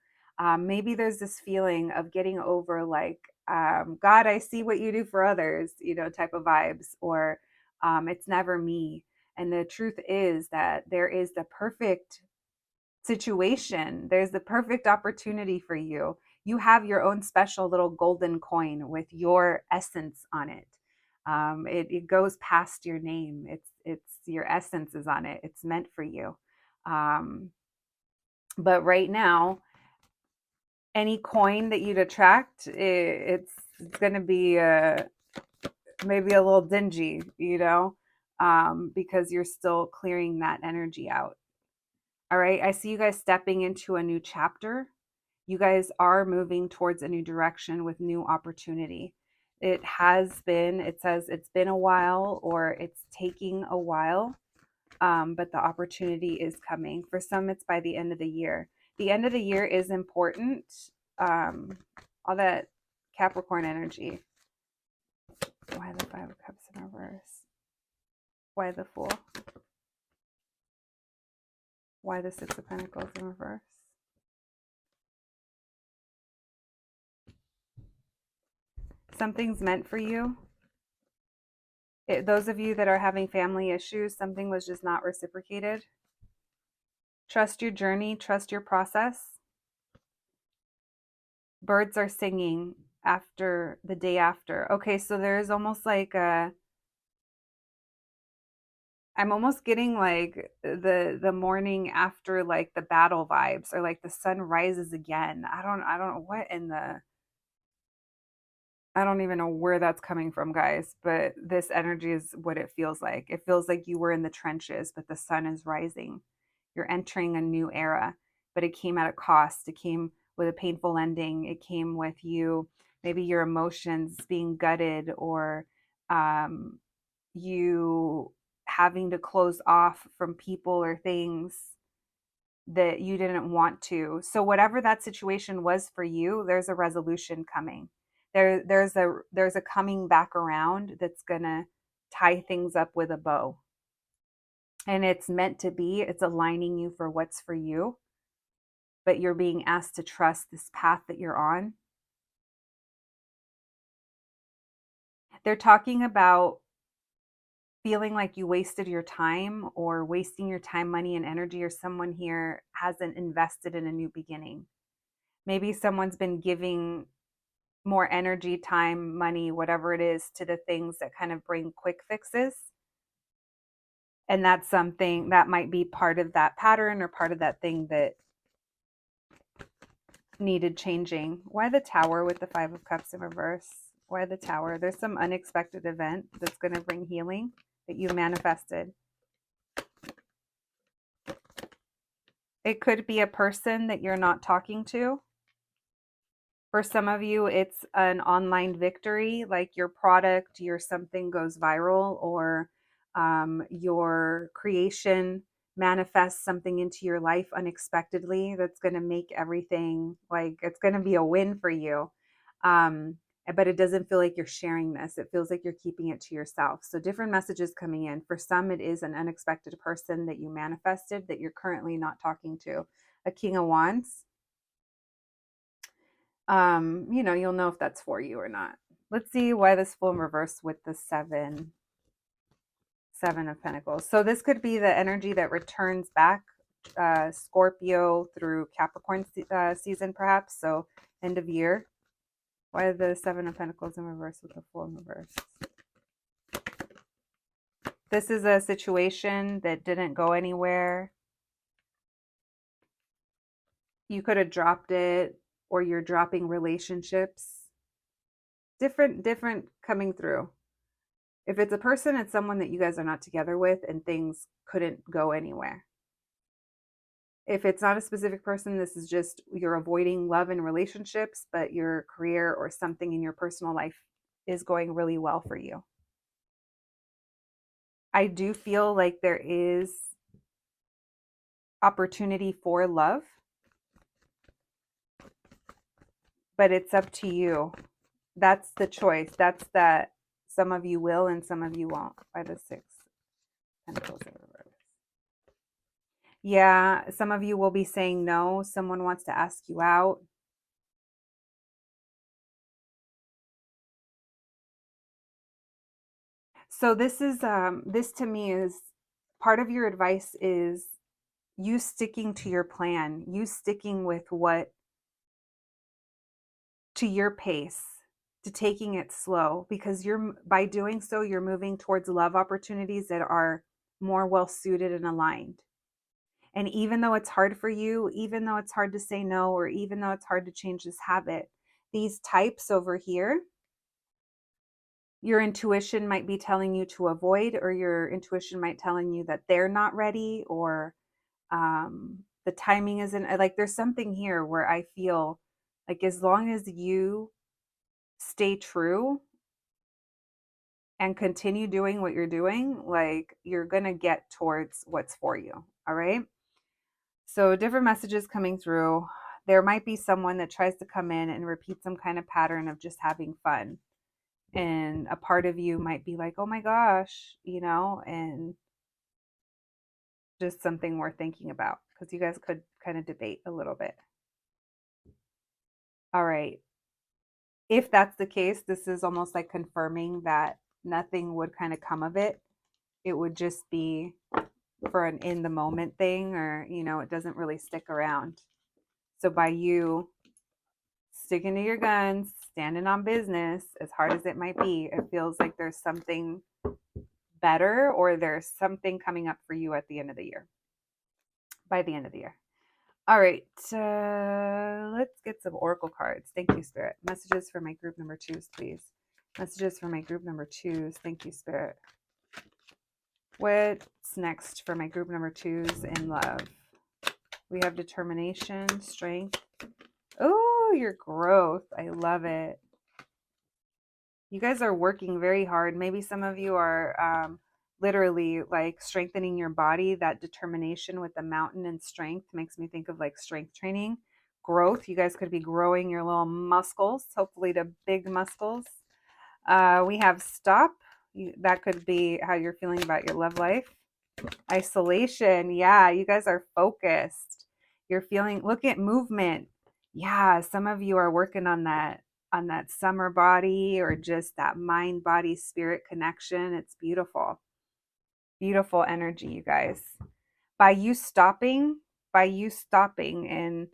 Maybe there's this feeling of getting over like, God, I see what you do for others, type of vibes, or it's never me. And the truth is that there is the perfect situation. There's the perfect opportunity for you. You have your own special little golden coin with your essence on it. It goes past your name. It's your essence is on it. It's meant for you. But right now, any coin that you'd attract, it's going to be maybe a little dingy, because you're still clearing that energy out. All right, I see you guys stepping into a new chapter. You guys are moving towards a new direction with new opportunity. It says it's been a while, or it's taking a while, but the opportunity is coming. For some, it's by the end of the year. The end of the year is important. All that Capricorn energy. Why the Five of Cups in reverse? Why the Fool? Why the Six of Pentacles in reverse? Something's meant for you. Those of you that are having family issues, something was just not reciprocated. Trust your journey, trust your process. Birds are singing after the day after. Okay, so there's almost like I'm almost getting like the morning after, like the battle vibes, or like the sun rises again. I don't know what in the I don't even know where that's coming from, guys, but this energy is what it feels like. It feels like you were in the trenches, but the sun is rising. You're entering a new era, but it came at a cost. It came with a painful ending. It came with you, maybe your emotions being gutted, or you having to close off from people or things that you didn't want to. So whatever that situation was for you, there's a resolution coming. There's a coming back around that's gonna tie things up with a bow. And it's meant to be. It's aligning you for what's for you. But you're being asked to trust this path that you're on. They're talking about feeling like you wasted your time, or wasting your time, money, and energy, or someone here hasn't invested in a new beginning. Maybe someone's been giving more energy, time, money, whatever it is, to the things that kind of bring quick fixes. And that's something that might be part of that pattern or part of that thing that needed changing. Why the Tower with the Five of Cups in reverse? Why the Tower? There's some unexpected event that's going to bring healing that you manifested. It could be a person that you're not talking to. For some of you, it's an online victory, like your product, your something goes viral, or your creation manifests something into your life unexpectedly that's going to make everything like it's going to be a win for you. Um, but it doesn't feel like you're sharing this. It feels like you're keeping it to yourself. So different messages coming in. For some, it is an unexpected person that you manifested that you're currently not talking to. A King of Wands. You'll know if that's for you or not. Let's see why this full in reverse with the seven of Pentacles. So this could be the energy that returns back, Scorpio through Capricorn season, perhaps. So end of year. Why the Seven of Pentacles in reverse with the Four in reverse? This is a situation that didn't go anywhere. You could have dropped it, or you're dropping relationships. Different coming through. If it's a person, it's someone that you guys are not together with and things couldn't go anywhere. If it's not a specific person, this is just you're avoiding love and relationships, but your career or something in your personal life is going really well for you. I do feel like there is opportunity for love, but it's up to you. That's the choice. That's that some of you will and some of you won't. By the Six Pentacles in reverse. Yeah, some of you will be saying no. Someone wants to ask you out. So this to me is part of your advice is you sticking to your plan, you sticking with what to your pace, to taking it slow, because you're by doing so you're moving towards love opportunities that are more well suited and aligned. And even though it's hard for you, even though it's hard to say no, or even though it's hard to change this habit, these types over here, your intuition might be telling you to avoid, or your intuition might telling you that they're not ready, or the timing isn't like there's something here where I feel like as long as you stay true and continue doing what you're doing, like you're going to get towards what's for you. All right. So different messages coming through. There might be someone that tries to come in and repeat some kind of pattern of just having fun. And a part of you might be like, oh my gosh, and just something worth thinking about because you guys could kind of debate a little bit. All right. If that's the case, this is almost like confirming that nothing would kind of come of it. It would just be for an in the moment thing, or, it doesn't really stick around. So by you sticking to your guns, standing on business, as hard as it might be, it feels like there's something better, or there's something coming up for you at the end of the year, by the end of the year. All right, let's get some oracle cards. Thank you, Spirit. Messages for my group number twos, please. Messages for my group number twos. Thank you, Spirit. What's next for my group number twos in love? We have determination, strength. Oh, your growth. I love it. You guys are working very hard. Maybe some of you are literally like strengthening your body. That determination with the mountain and strength makes me think of like strength training. Growth. You guys could be growing your little muscles, hopefully to big muscles. We have stop. That could be how you're feeling about your love life. Isolation. Yeah, you guys are focused. You're feeling, look at movement. Yeah, some of you are working on that summer body, or just that mind body spirit connection. It's beautiful. Beautiful energy, you guys. By you stopping and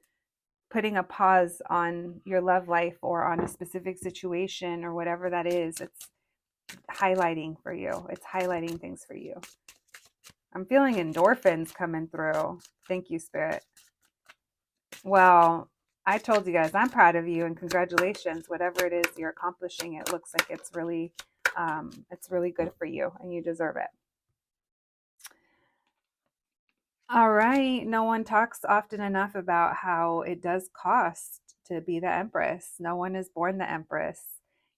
putting a pause on your love life or on a specific situation or whatever that is, it's highlighting for you. It's highlighting things for you. I'm feeling endorphins coming through. Thank you, Spirit. Well, I told you guys I'm proud of you and congratulations. Whatever it is you're accomplishing, it looks like it's really good for you and you deserve it. All right. No one talks often enough about how it does cost to be the Empress. No one is born the Empress.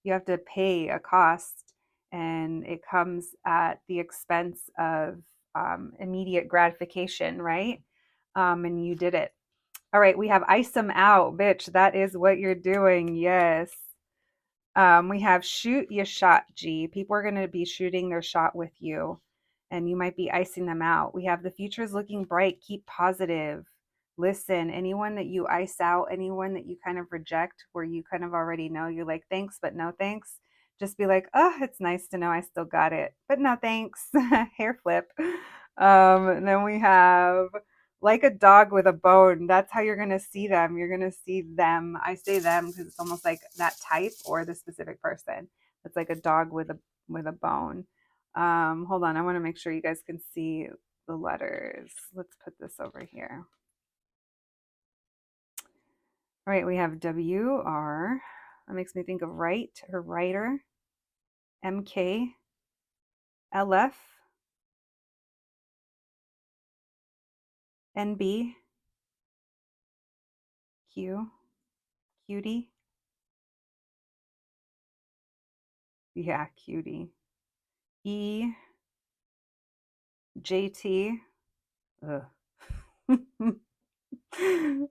You have to pay a cost, and it comes at the expense of immediate gratification, right? And you did it. All right. We have ice them out, bitch. That is what you're doing. Yes. We have shoot your shot, G. People are going to be shooting their shot with you, and you might be icing them out. We have the future is looking bright. Keep positive. Listen, anyone that you ice out, anyone that you kind of reject, where you kind of already know you're like, thanks, but no thanks. Just be like, oh, it's nice to know I still got it, but no thanks. Hair flip. And then we have like a dog with a bone. That's how you're going to see them. You're going to see them. I say them because it's almost like that type or the specific person. It's like a dog with a bone. Hold on. I want to make sure you guys can see the letters. Let's put this over here. All right, we have WR. That makes me think of write or writer. MK. LF. NB. Q. Cutie. Yeah, cutie. E. JT. Ugh.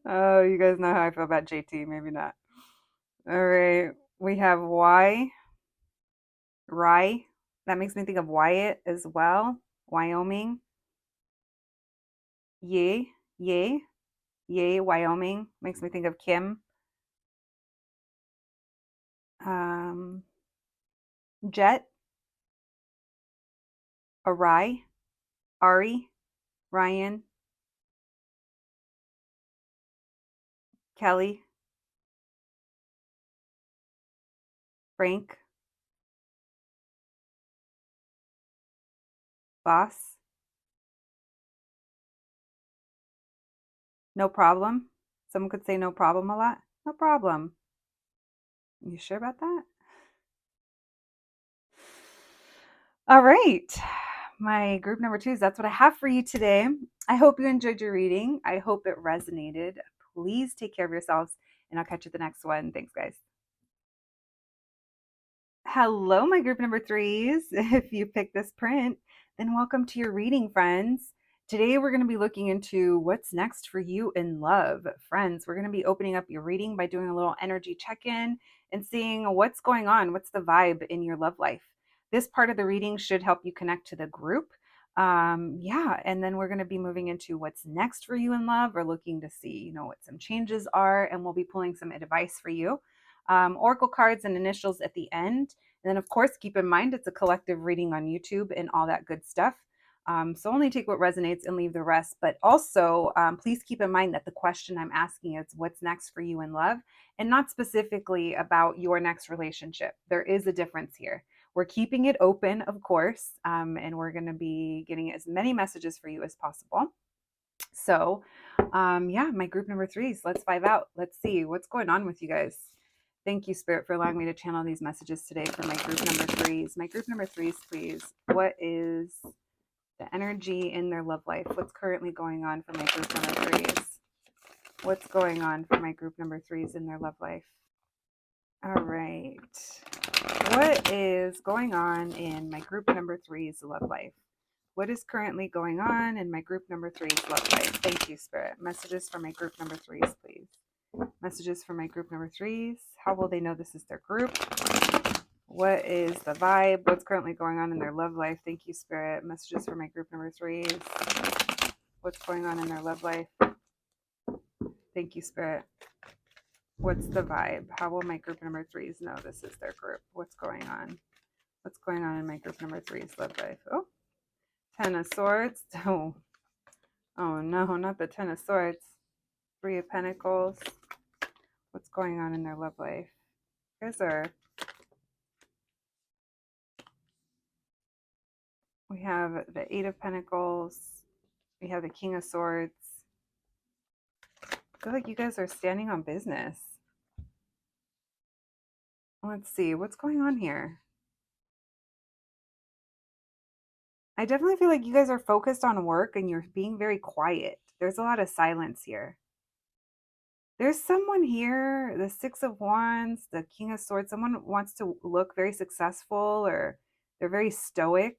Oh, you guys know how I feel about JT. Maybe not. All right. We have Y. Rye. That makes me think of Wyatt as well. Wyoming. Yay. Yay. Yay. Wyoming. Makes me think of Kim. Um, Jet. Arai. Ari. Ryan. Kelly. Frank. Boss. No problem. Someone could say no problem a lot. No problem. You sure about that? All right. My group number 2 is that's what I have for you today. I hope you enjoyed your reading. I hope it resonated. Please take care of yourselves, and I'll catch you at the next one. Thanks, guys. Hello, my group number 3s. If you picked this print, then welcome to your reading, friends. Today, we're going to be looking into what's next for you in love. Friends, we're going to be opening up your reading by doing a little energy check in and seeing what's going on, what's the vibe in your love life. This part of the reading should help you connect to the group. Yeah, and then we're going to be moving into what's next for you in love. We're looking to see, what some changes are, and we'll be pulling some advice for you. Oracle cards and initials at the end. And then, of course, keep in mind it's a collective reading on YouTube and all that good stuff. So only take what resonates and leave the rest. But also, please keep in mind that the question I'm asking is what's next for you in love, and not specifically about your next relationship. There is a difference here. We're keeping it open, of course, and we're going to be getting as many messages for you as possible. So, yeah, my group number 3s. Let's vibe out. Let's see what's going on with you guys. Thank you, Spirit, for allowing me to channel these messages today for my group number 3s. My group number 3s, please. What is the energy in their love life? What's currently going on for my group number 3s? What's going on for my group number 3s in their love life? All right. What is going on in my group number 3's love life? What is currently going on in my group number 3's love life? Thank you, Spirit. Messages for my group number 3s, please. Messages for my group number 3s. How will they know this is their group? What is the vibe? What's currently going on in their love life? Thank you, Spirit. Messages for my group number 3s. What's going on in their love life? Thank you, Spirit. What's the vibe? How will my group number 3s know this is their group? What's going on? What's going on in my group number 3's love life? Oh, 10 of Swords. Oh no, not the 10 of Swords. 3 of Pentacles. What's going on in their love life? You guys are... We have the Eight of Pentacles. We have the King of Swords. I feel like you guys are standing on business. Let's see, what's going on here? I definitely feel like you guys are focused on work and you're being very quiet. There's a lot of silence here. There's someone here, the Six of Wands, the King of Swords. Someone wants to look very successful or they're very stoic.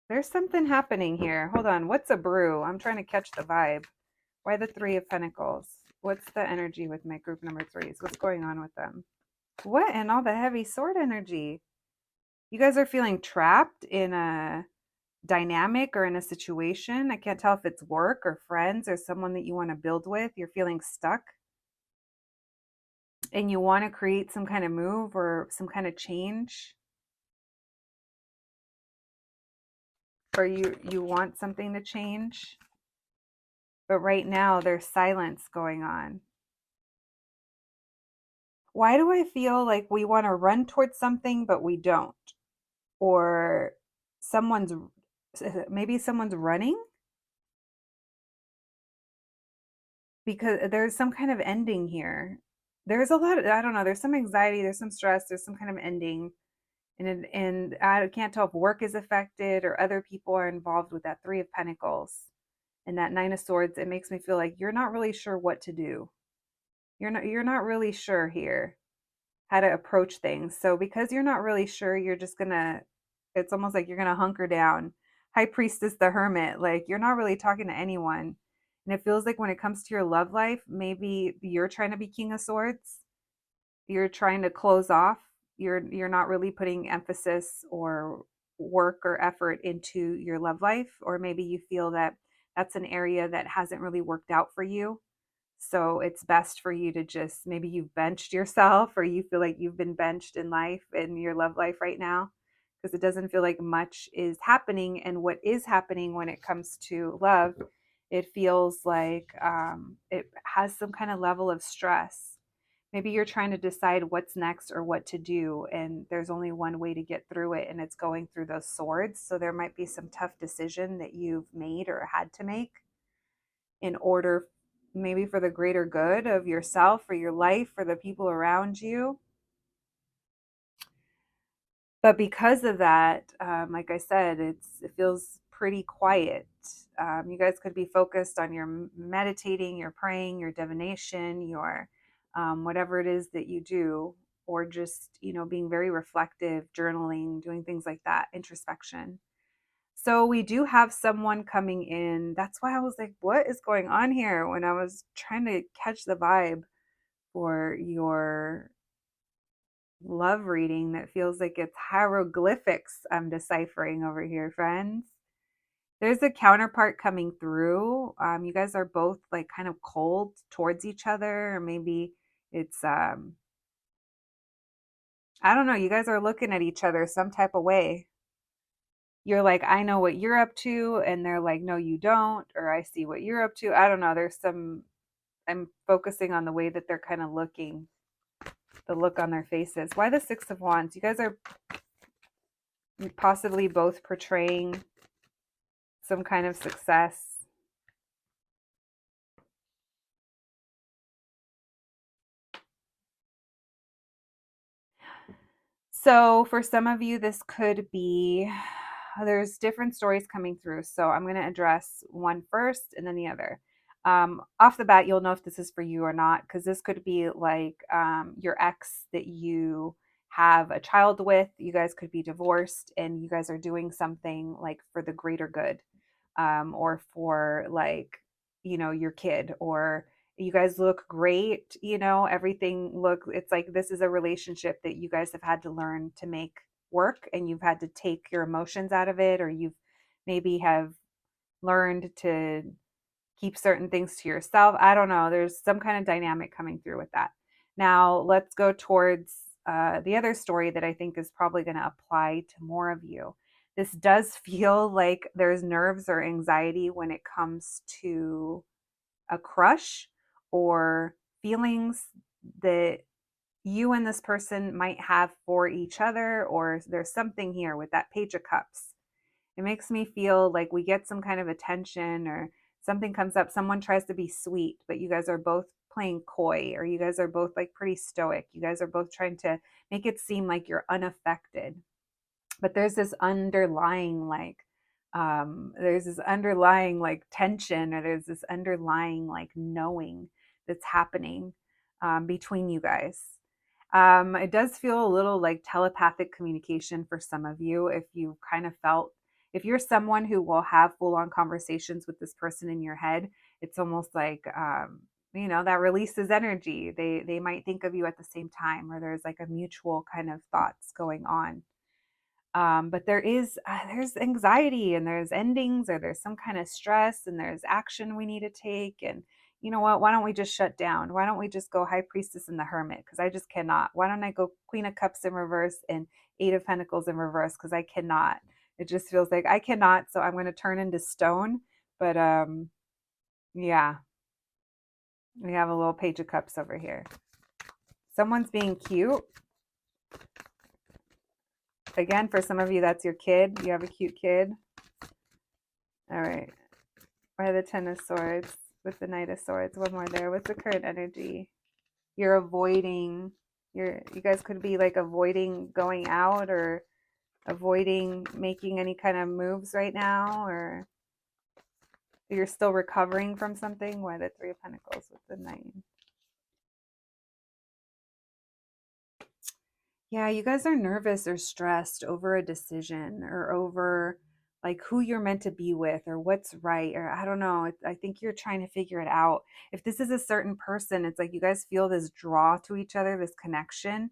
There's something happening here. Hold on. What's a brew? I'm trying to catch the vibe. Why the Three of Pentacles? What's the energy with my group number threes? What's going on with them? What and all the heavy sword energy? You guys are feeling trapped in a dynamic or in a situation. I can't tell if it's work or friends or someone that you want to build with. You're feeling stuck and you want to create some kind of move or some kind of change. Or you want something to change. But right now there's silence going on. Why do I feel like we want to run towards something but we don't? Or someone's maybe someone's running because there's some kind of ending here. There's a lot of, I don't know, there's some anxiety, there's some stress, there's some kind of ending. And I can't tell if work is affected or other people are involved with that Three of Pentacles and that Nine of Swords. It makes me feel like you're not really sure what to do. You're not really sure here how to approach things. So because you're not really sure, you're just gonna, it's almost like you're gonna hunker down. High Priestess, the Hermit, like you're not really talking to anyone. And it feels like when it comes to your love life, maybe you're trying to be King of Swords. You're trying to close off. You're not really putting emphasis or work or effort into your love life, or maybe you feel that that's an area that hasn't really worked out for you. So it's best for you to just, maybe you've benched yourself or you feel like you've been benched in life, in your love life right now, because it doesn't feel like much is happening. And what is happening when it comes to love, it feels like it has some kind of level of stress. Maybe you're trying to decide what's next or what to do, and there's only one way to get through it, and it's going through those swords. So there might be some tough decision that you've made or had to make in order, maybe for the greater good of yourself or your life or the people around you. But because of that, like I said, it feels pretty quiet. You guys could be focused on your meditating, your praying, your divination, your whatever it is that you do, or just being very reflective, journaling, doing things like that, introspection. So we do have someone coming in. That's why I was like, what is going on here when I was trying to catch the vibe for your love reading that feels like it's hieroglyphics I'm deciphering over here, friends. There's a counterpart coming through. You guys are both like kind of cold towards each other, or maybe it's I don't know, you guys are looking at each other some type of way. You're like, I know what you're up to, and they're like, no, you don't, or I see what you're up to. I don't know. There's some, I'm focusing on the way that they're kind of looking, the look on their faces. Why the Six of Wands? You guys are possibly both portraying some kind of success. So for some of you, this could be, there's different stories coming through. So I'm going to address one first and then the other. Off the bat, you'll know if this is for you or not, because this could be like your ex that you have a child with. You guys could be divorced and you guys are doing something like for the greater good, or for like, your kid, or you guys look great, everything look, it's like this is a relationship that you guys have had to learn to make work, and you've had to take your emotions out of it, or you've maybe have learned to keep certain things to yourself. I don't know. There's some kind of dynamic coming through with that. Now, let's go towards the other story that I think is probably going to apply to more of you. This does feel like there's nerves or anxiety when it comes to a crush or feelings that you and this person might have for each other, or there's something here with that Page of Cups. It makes me feel like we get some kind of attention, or something comes up, someone tries to be sweet, but you guys are both playing coy, or you guys are both like pretty stoic. You guys are both trying to make it seem like you're unaffected. But there's this underlying like tension, or there's this underlying like knowing that's happening between you guys. It does feel a little like telepathic communication for some of you. If you kind of felt, if you're someone who will have full on conversations with this person in your head, it's almost like, that releases energy. They might think of you at the same time, or there's like a mutual kind of thoughts going on. But there's anxiety, and there's endings, or there's some kind of stress, and there's action we need to take. And you know what? Why don't we just shut down? Why don't we just go High Priestess and the Hermit? Because I just cannot. Why don't I go Queen of Cups in reverse and Eight of Pentacles in reverse? Because I cannot. It just feels like I cannot. So I'm going to turn into stone. But yeah, we have a little Page of Cups over here. Someone's being cute. Again, for some of you, that's your kid. You have a cute kid. All right. By the Ten of Swords with the Knight of Swords. One more there. What's the current energy? You're avoiding. You guys could be like avoiding going out, or avoiding making any kind of moves right now, or you're still recovering from something. Why the Three of Pentacles with the Knight? Yeah, you guys are nervous or stressed over a decision, or over like who you're meant to be with, or what's right, or I don't know. I think you're trying to figure it out. If this is a certain person, it's like you guys feel this draw to each other, this connection,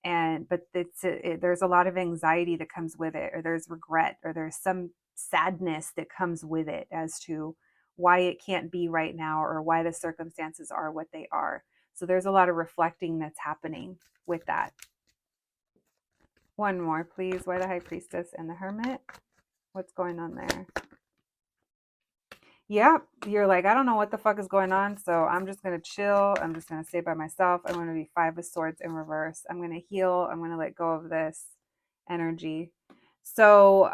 and but there's a lot of anxiety that comes with it, or there's regret, or there's some sadness that comes with it as to why it can't be right now, or why the circumstances are what they are. So there's a lot of reflecting that's happening with that. One more, please. Why the High Priestess and the Hermit? What's going on there? Yep, you're like, I don't know what the fuck is going on, so I'm just going to chill. I'm just going to stay by myself. I'm going to be Five of Swords in reverse. I'm going to heal. I'm going to let go of this energy. So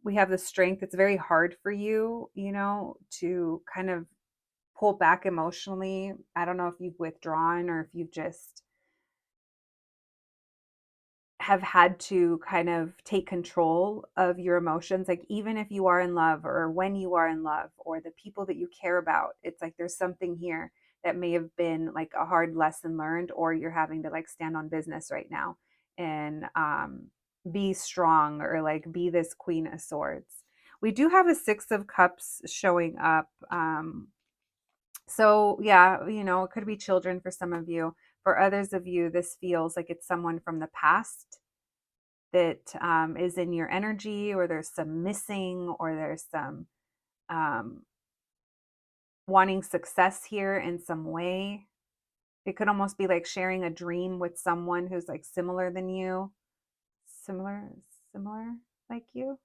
we have the strength. It's very hard for you, to kind of pull back emotionally. I don't know if you've withdrawn, or if you've just have had to kind of take control of your emotions. Like, even if you are in love, or when you are in love, or the people that you care about, it's like there's something here that may have been like a hard lesson learned, or you're having to like stand on business right now and be strong, or like be this Queen of Swords. We do have a Six of Cups showing up. So yeah, it could be children for some of you. For others of you, this feels like it's someone from the past that is in your energy, or there's some missing, or there's some um, wanting success here in some way. It could almost be like sharing a dream with someone who's like similar than you, similar like you,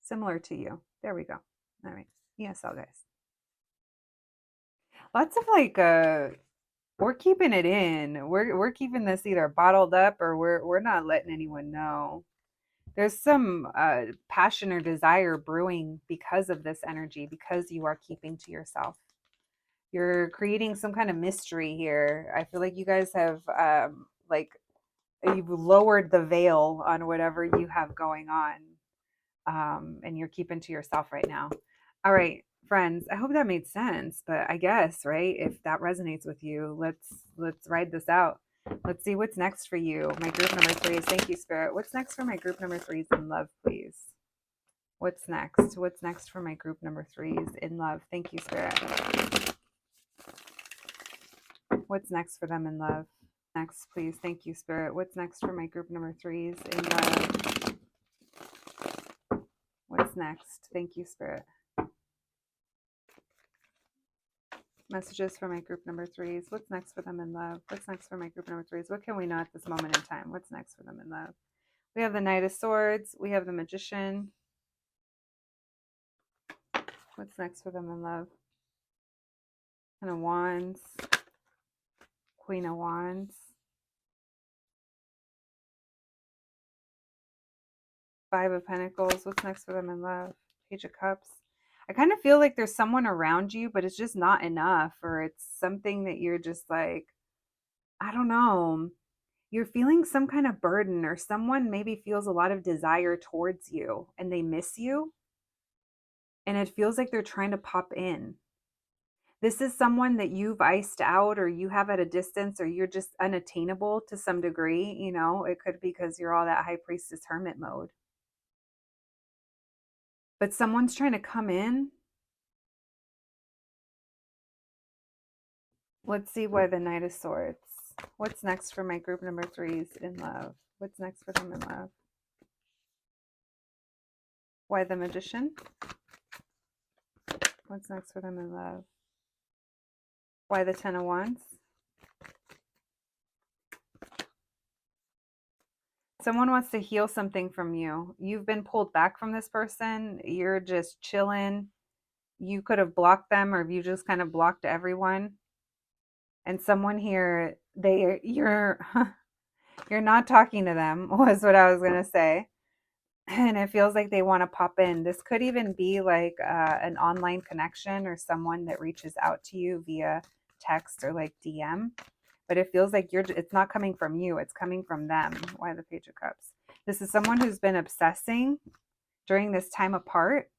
similar to you. There we go. All right. ESL guys. Lots of like we're keeping it in. We're keeping this either bottled up, or we're not letting anyone know. There's some passion or desire brewing because of this energy, because you are keeping to yourself. You're creating some kind of mystery here. I feel like you guys have like you've lowered the veil on whatever you have going on, and you're keeping to yourself right now. All right, friends, I hope that made sense. But I guess, right, if that resonates with you, let's ride this out. Let's see what's next for you. My group number 3 is, thank you, Spirit. What's next for my group number 3s in love, please? What's next? What's next for my group number 3s in love? Thank you, Spirit. What's next for them in love? Next, please. Thank you, Spirit. What's next for my group number 3s in love? What's next? Thank you, Spirit. Messages for my group number 3s. What's next for them in love? What's next for my group number 3s? What can we know at this moment in time? What's next for them in love? We have the Knight of Swords. We have the Magician. What's next for them in love? Ten of Wands. Queen of Wands. Five of Pentacles. What's next for them in love? Page of Cups. I kind of feel like there's someone around you, but it's just not enough, or it's something that you're just like, I don't know. You're feeling some kind of burden, or someone maybe feels a lot of desire towards you and they miss you. And it feels like they're trying to pop in. This is someone that you've iced out, or you have at a distance, or you're just unattainable to some degree. It could be because you're all that high priestess hermit mode. But someone's trying to come in. Let's see why the Knight of Swords. What's next for my group number threes in love? What's next for them in love? Why the Magician? What's next for them in love? Why the Ten of Wands? Someone wants to heal something from you. You've been pulled back from this person. You're just chilling. You could have blocked them, or you just kind of blocked everyone. And someone here, you're you're not talking to them, was what I was gonna say. And it feels like they want to pop in. This could even be like an online connection, or someone that reaches out to you via text or like DM. But it feels like it's not coming from you, it's coming from them. Why the Page of Cups? This is someone who's been obsessing during this time apart.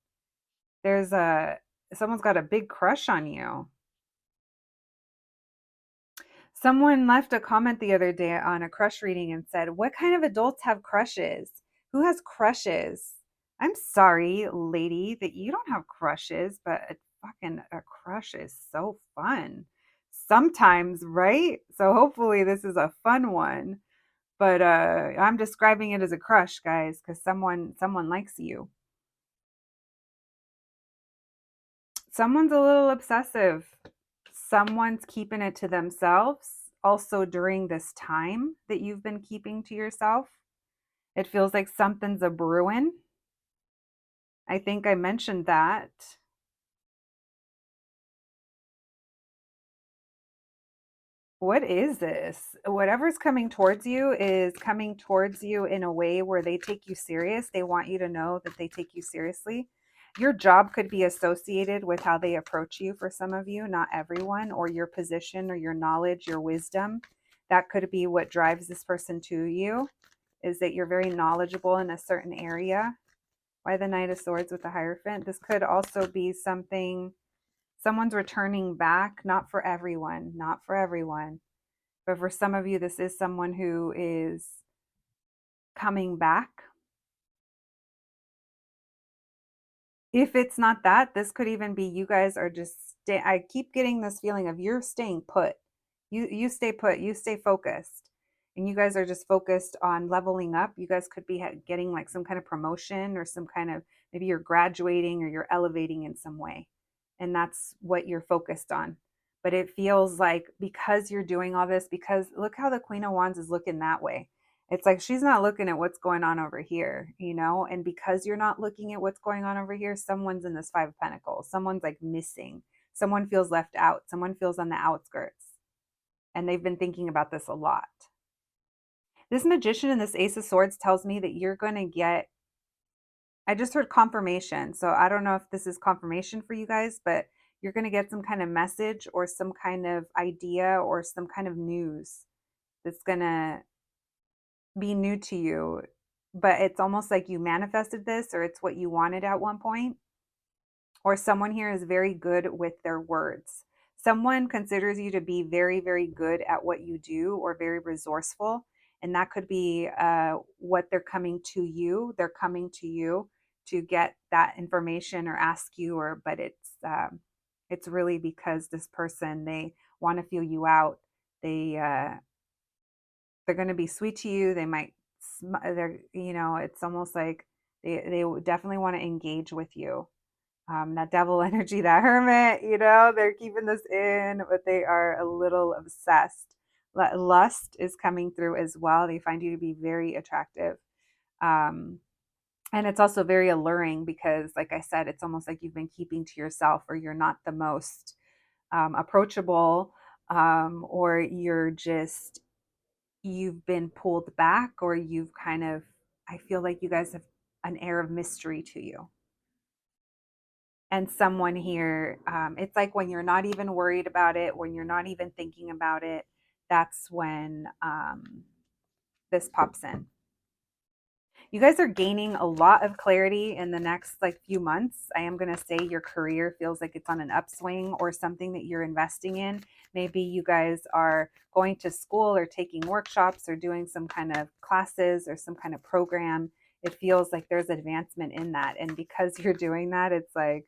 Someone's got a big crush on you. Someone left a comment the other day on a crush reading and said, "What kind of adults have crushes? Who has crushes?" I'm sorry, lady, that you don't have crushes, but a crush is so fun sometimes, right? So hopefully this is a fun one. But I'm describing it as a crush, guys, because someone likes you. Someone's a little obsessive. Someone's keeping it to themselves. Also, during this time that you've been keeping to yourself, it feels like something's a brewing. I think I mentioned that. What is this? Whatever's coming towards you is coming towards you in a way where they take you serious. They want you to know that they take you seriously. Your job could be associated with how they approach you for some of you, not everyone, or your position or your knowledge, your wisdom. That could be what drives this person to you, is that you're very knowledgeable in a certain area. Why the Knight of Swords with the Hierophant? This could also be someone's returning back, not for everyone, not for everyone. But for some of you, this is someone who is coming back. If it's not that, this could even be you guys are just I keep getting this feeling of you're staying put. You stay put, you stay focused. And you guys are just focused on leveling up. You guys could be getting like some kind of promotion, or some kind of, maybe you're graduating or you're elevating in some way. And that's what you're focused on. But it feels like, because you're doing all this, because look how the Queen of Wands is looking that way. It's like she's not looking at what's going on over here. And because you're not looking at what's going on over here, someone's in this Five of Pentacles. Someone's like missing. Someone feels left out. Someone feels on the outskirts. And they've been thinking about this a lot. This Magician and this Ace of Swords tells me that you're going to get, I just heard confirmation. So I don't know if this is confirmation for you guys, but you're going to get some kind of message, or some kind of idea, or some kind of news that's going to be new to you. But it's almost like you manifested this, or it's what you wanted at one point. Or someone here is very good with their words. Someone considers you to be very, very good at what you do, or very resourceful. And that could be what they're coming to you. They're coming to you to get that information or ask you, but it's really because this person, they want to feel you out. They're going to be sweet to you. They might, it's almost like they definitely want to engage with you. That devil energy, that hermit, they're keeping this in, but they are a little obsessed. Lust is coming through as well. They find you to be very attractive. Um, and it's also very alluring, because, like I said, it's almost like you've been keeping to yourself, or you're not the most approachable, or you've been pulled back, or you've kind of, I feel like you guys have an air of mystery to you. And someone here, it's like when you're not even worried about it, when you're not even thinking about it, that's when this pops in. You guys are gaining a lot of clarity in the next like few months. I am going to say your career feels like it's on an upswing, or something that you're investing in. Maybe you guys are going to school or taking workshops or doing some kind of classes or some kind of program. It feels like there's advancement in that. And because you're doing that, it's like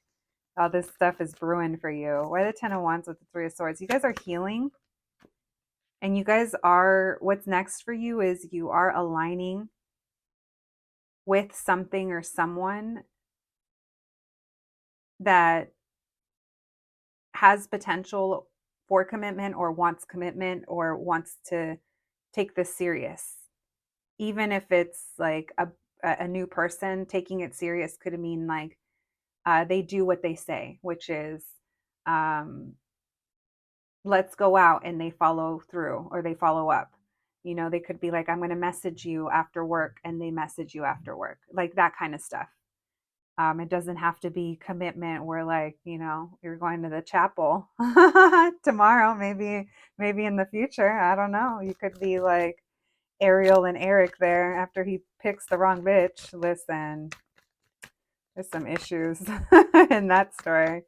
all this stuff is brewing for you. Why the 10 of Wands with the 3 of Swords? You guys are healing. And you guys are, what's next for you is you are aligning with something or someone that has potential for commitment, or wants commitment, or wants to take this serious. Even if it's like a new person, taking it serious could mean like they do what they say, which is let's go out, and they follow through, or they follow up. You know, they could be like, I'm going to message you after work, and they message you after work, like that kind of stuff. It doesn't have to be commitment where like, you know, you're going to the chapel tomorrow, maybe in the future. I don't know. You could be like Ariel and Eric there after he picks the wrong bitch. Listen, there's some issues in that story.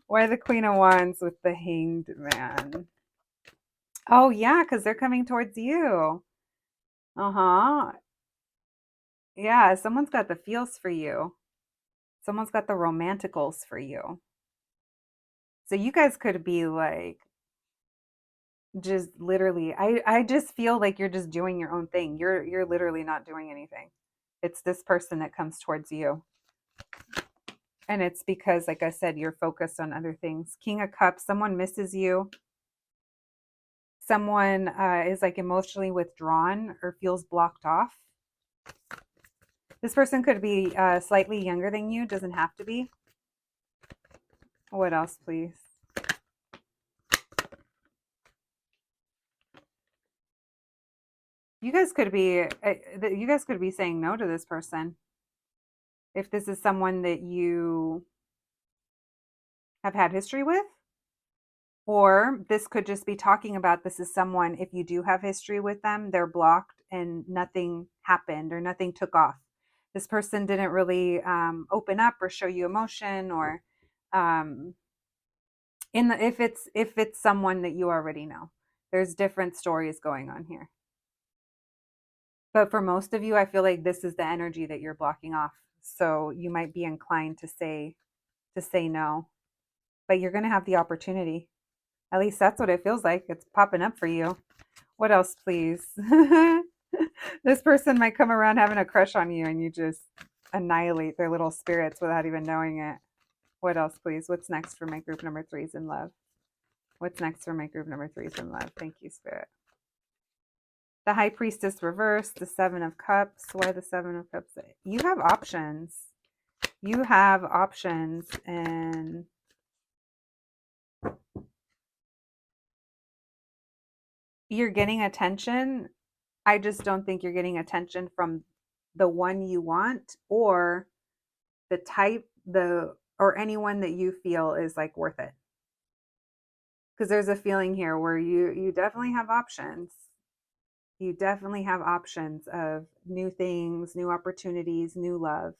Why the Queen of Wands with the Hanged Man? Oh yeah, because they're coming towards you. Uh-huh. Yeah, someone's got the feels for you. Someone's got the romanticals for you. So you guys could be like just literally, I just feel like you're just doing your own thing. You're literally not doing anything. It's this person that comes towards you. And it's because, like I said, you're focused on other things. King of Cups, someone misses you. Someone is like emotionally withdrawn or feels blocked off. This person could be slightly younger than you, doesn't have to be. What else, please? You guys could be saying no to this person. If this is someone that you have had history with, or this could just be talking about, this is someone, if you do have history with them, they're blocked and nothing happened or nothing took off. This person didn't really open up or show you emotion, or um, if it's someone that you already know. There's different stories going on here. But for most of you, I feel like this is the energy that you're blocking off. So you might be inclined to say no, but you're going to have the opportunity. At least that's what it feels like. It's popping up for you. What else, please? This person might come around having a crush on you, and you just annihilate their little spirits without even knowing it. What else, please? What's next for my group number 3s in love? What's next for my group number 3s in love? Thank you, Spirit. The High Priestess reversed, the 7 of Cups. Why the 7 of Cups? You have options. You have options, and you're getting attention. I just don't think you're getting attention from the one you want, or the type, or anyone that you feel is like worth it. Because there's a feeling here where you definitely have options. You definitely have options of new things, new opportunities, new love.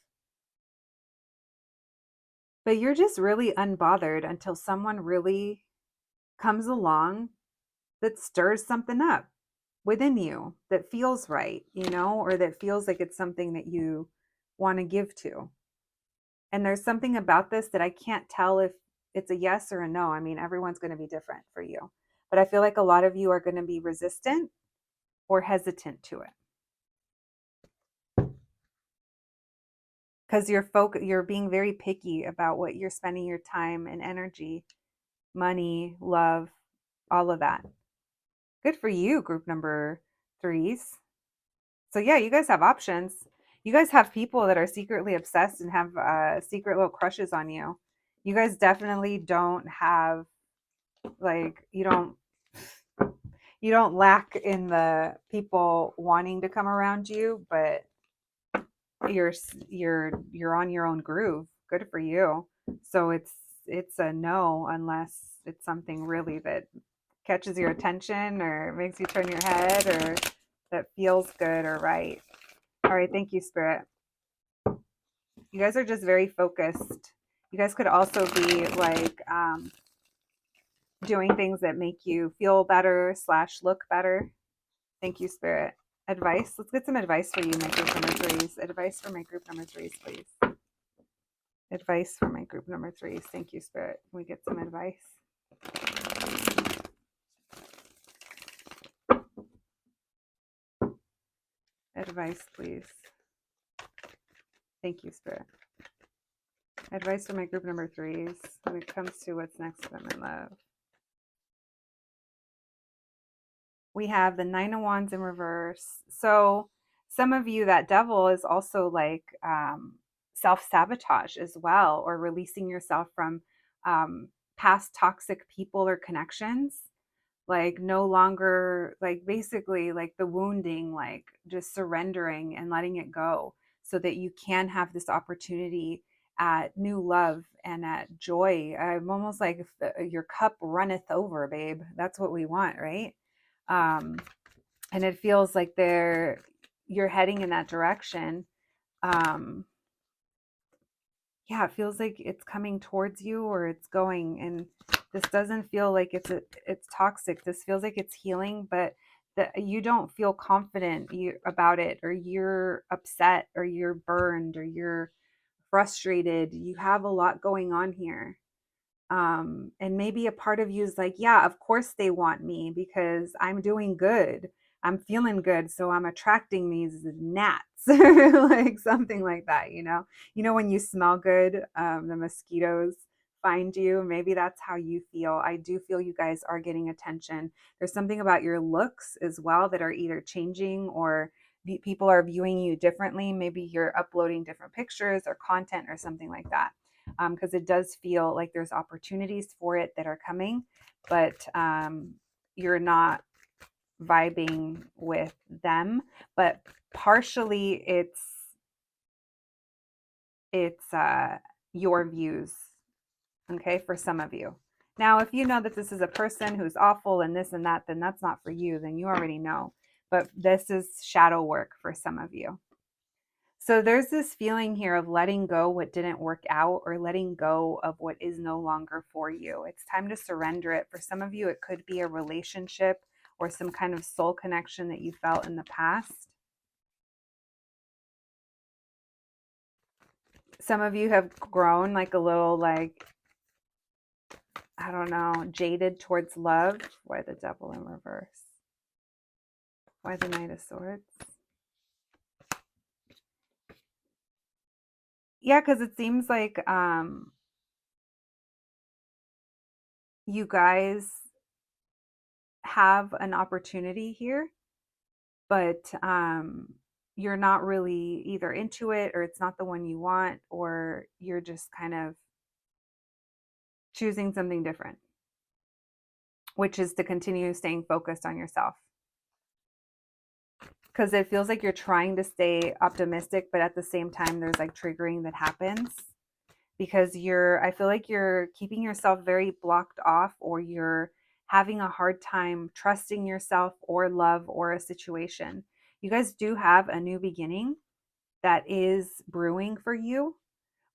But you're just really unbothered until someone really comes along that stirs something up within you that feels right, you know, or that feels like it's something that you want to give to. And there's something about this that I can't tell if it's a yes or a no. I mean, everyone's going to be different for you. But I feel like a lot of you are going to be resistant or hesitant to it. Because you're being very picky about what you're spending your time and energy, money, love, all of that. Good for you, group number 3s. So yeah, you guys have options. You guys have people that are secretly obsessed and have secret little crushes on you. You guys definitely don't have, like, you don't lack in the people wanting to come around you, but you're on your own groove. Good for you. So it's a no unless it's something really that catches your attention or makes you turn your head or that feels good or right. All right, thank you, Spirit. You guys are just very focused. You guys could also be like doing things that make you feel better slash look better. Thank you, Spirit. Advice. Let's get some advice for you, my group number threes. Advice for my group number threes, please. Advice for my group number threes. Thank you, Spirit. Can we get some advice? Advice, please. Thank you, Spirit. Advice for my group number threes when it comes to what's next for them in love. We have the Nine of Wands in reverse. So some of you, that devil is also like self-sabotage as well, or releasing yourself from past toxic people or connections. Like no longer, like basically like the wounding, like just surrendering and letting it go so that you can have this opportunity at new love and at joy. I'm almost like if your cup runneth over, babe. That's what we want, right? um, and it feels like you're heading in that direction. um, yeah, it feels like it's coming towards you or it's going, and this doesn't feel like it's toxic. This feels like it's healing, but that you don't feel confident about it, or you're upset, or you're burned, or you're frustrated. You have a lot going on here. And maybe a part of you is like, yeah, of course they want me because I'm doing good. I'm feeling good, so I'm attracting these gnats, like something like that. When you smell good, the mosquitoes find you. Maybe that's how you feel. I do feel you guys are getting attention. There's something about your looks as well that are either changing, or people are viewing you differently. Maybe you're uploading different pictures or content or something like that, because it does feel like there's opportunities for it that are coming, but you're not vibing with them. But partially it's your views, okay, for some of you. Now, if you know that this is a person who's awful and this and that, then that's not for you. Then you already know. But this is shadow work for some of you. So there's this feeling here of letting go what didn't work out, or letting go of what is no longer for you. It's time to surrender it. For some of you, it could be a relationship or some kind of soul connection that you felt in the past. Some of you have grown like a little, like, I don't know, jaded towards love. Why the devil in reverse? Why the Knight of Swords? Yeah, because it seems like you guys have an opportunity here, but you're not really either into it, or it's not the one you want, or you're just kind of choosing something different, which is to continue staying focused on yourself. Because it feels like you're trying to stay optimistic, but at the same time, there's like triggering that happens because I feel like you're keeping yourself very blocked off, or you're having a hard time trusting yourself or love or a situation. You guys do have a new beginning that is brewing for you,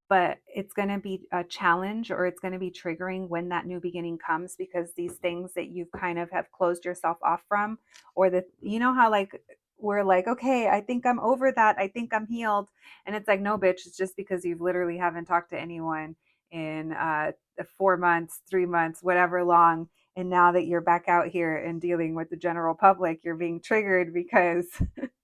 but it's going to be a challenge, or it's going to be triggering when that new beginning comes, because these things that you kind of have closed yourself off from, or that, how like we're like, okay, I think I'm over that, I think I'm healed, and it's like, no, bitch, it's just because you've literally haven't talked to anyone in 4 months, 3 months, whatever long. And now that you're back out here and dealing with the general public, you're being triggered because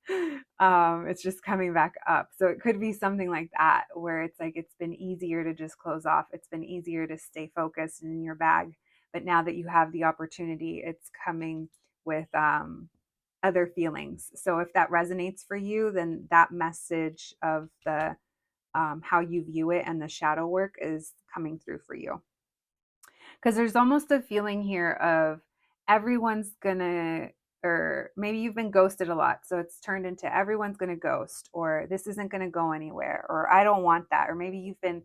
it's just coming back up. So it could be something like that, where it's like it's been easier to just close off. It's been easier to stay focused in your bag. But now that you have the opportunity, it's coming with other feelings. So if that resonates for you, then that message of the how you view it and the shadow work is coming through for you. Because there's almost a feeling here of everyone's gonna or maybe you've been ghosted a lot. So it's turned into everyone's going to ghost, or this isn't going to go anywhere, or I don't want that. Or maybe you've been,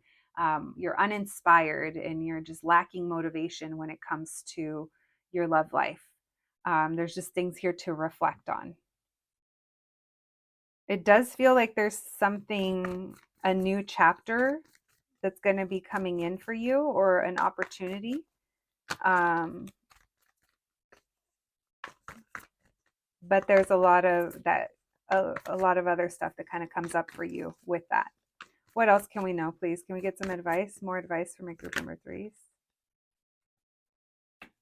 you're uninspired and you're just lacking motivation when it comes to your love life. There's just things here to reflect on. It does feel like there's something, a new chapter that's going to be coming in for you, or an opportunity. But there's a lot of that, a lot of other stuff that kind of comes up for you with that. What else can we know, please? Can we get some advice, more advice from my group number threes?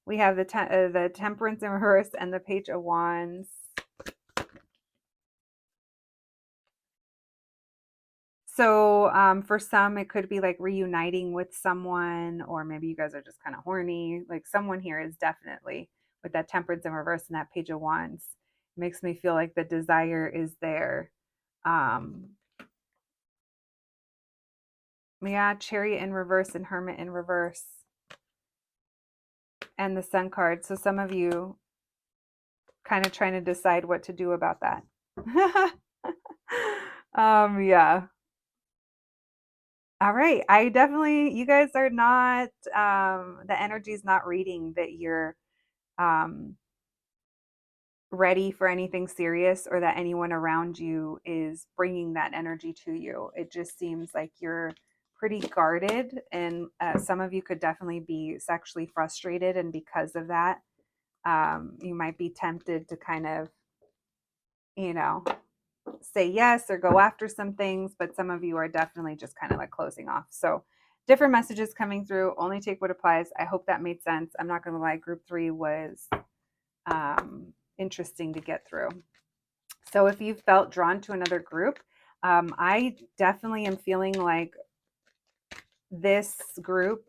We have the Temperance in reverse and the Page of Wands. So for some, it could be like reuniting with someone, or maybe you guys are just kind of horny. Like someone here is definitely with that Temperance in reverse and that Page of Wands. It makes me feel like the desire is there. Yeah, Chariot in reverse and Hermit in reverse. And the Sun card. So some of you kind of trying to decide what to do about that. Yeah. All right. I definitely, you guys are not, the energy is not reading that you're um, ready for anything serious, or that anyone around you is bringing that energy to you. It just seems like you're pretty guarded, and some of you could definitely be sexually frustrated. And because of that, you might be tempted to kind of, you know, say yes or go after some things, but some of you are definitely just kind of like closing off. So different messages coming through, only take what applies. I hope that made sense. I'm not going to lie, group 3 was interesting to get through. So if you felt drawn to another group, I definitely am feeling like this group,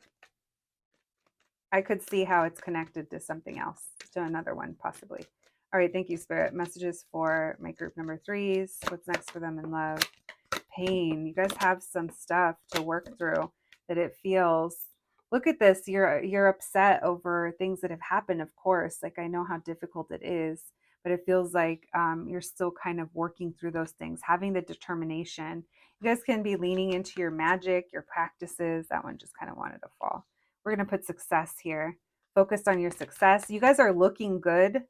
I could see how it's connected to something else, to another one possibly. All right, thank you, Spirit. Messages for my group number threes. What's next for them in love? Pain. You guys have some stuff to work through that it feels. Look at this. You're upset over things that have happened, of course. Like, I know how difficult it is, but it feels like you're still kind of working through those things, having the determination. You guys can be leaning into your magic, your practices. That one just kind of wanted to fall. We're going to put success here. Focused on your success. You guys are looking good.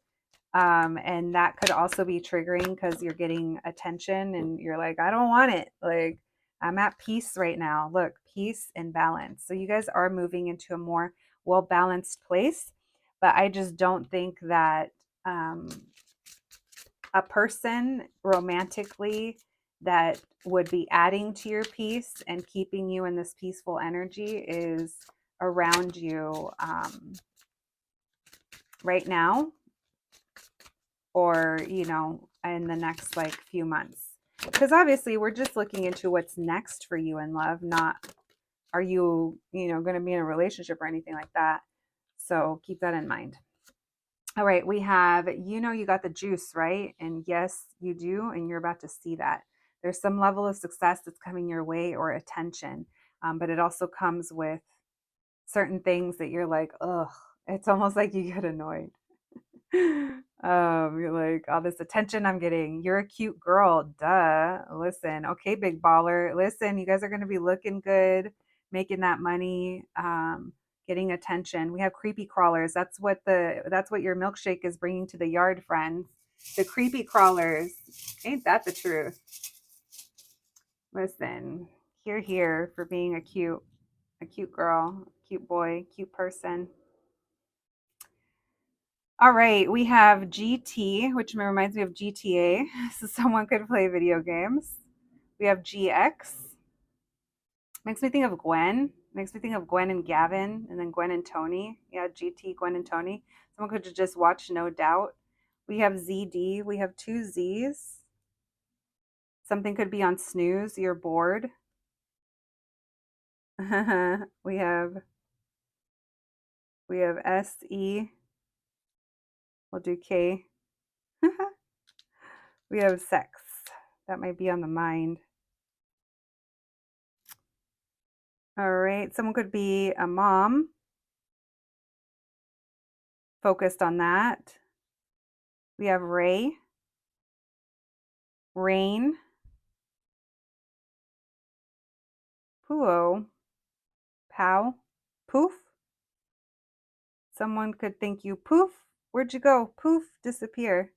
And that could also be triggering because you're getting attention and you're like, I don't want it. Like, I'm at peace right now. Look, peace and balance. So you guys are moving into a more well balanced place. But I just don't think that a person romantically that would be adding to your peace and keeping you in this peaceful energy is around you right now, or in the next like few months, because obviously we're just looking into what's next for you in love, not are you going to be in a relationship or anything like that. So keep that in mind. All right, we have, you got the juice, right? And yes, you do, and you're about to see that there's some level of success that's coming your way, or attention, but it also comes with certain things that you're like, ugh, it's almost like you get annoyed. You're like, all this attention I'm getting. You're a cute girl, duh. Listen, okay, big baller. Listen, you guys are going to be looking good, making that money, getting attention. We have creepy crawlers. That's what your milkshake is bringing to the yard, friends. The creepy crawlers. Ain't that the truth? Listen, here for being a cute girl, cute boy, cute person. All right, we have GT, which reminds me of GTA. So someone could play video games. We have GX. Makes me think of Gwen. Makes me think of Gwen and Gavin, and then Gwen and Tony. Yeah, GT, Gwen and Tony. Someone could just watch No Doubt. We have ZD. We have two Z's. Something could be on snooze. You're bored. we have SE. We'll do K. We have sex. That might be on the mind. All right. Someone could be a mom, focused on that. We have ray, rain, puo, pow, poof. Someone could think you poof. Where'd you go? Poof, disappear.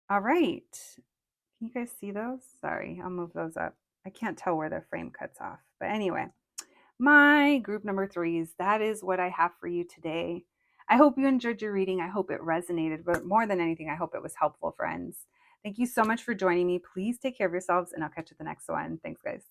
All right. Can you guys see those? Sorry, I'll move those up. I can't tell where the frame cuts off. But anyway, my group number threes, that is what I have for you today. I hope you enjoyed your reading. I hope it resonated, but more than anything, I hope it was helpful, friends. Thank you so much for joining me. Please take care of yourselves, and I'll catch you at the next one. Thanks, guys.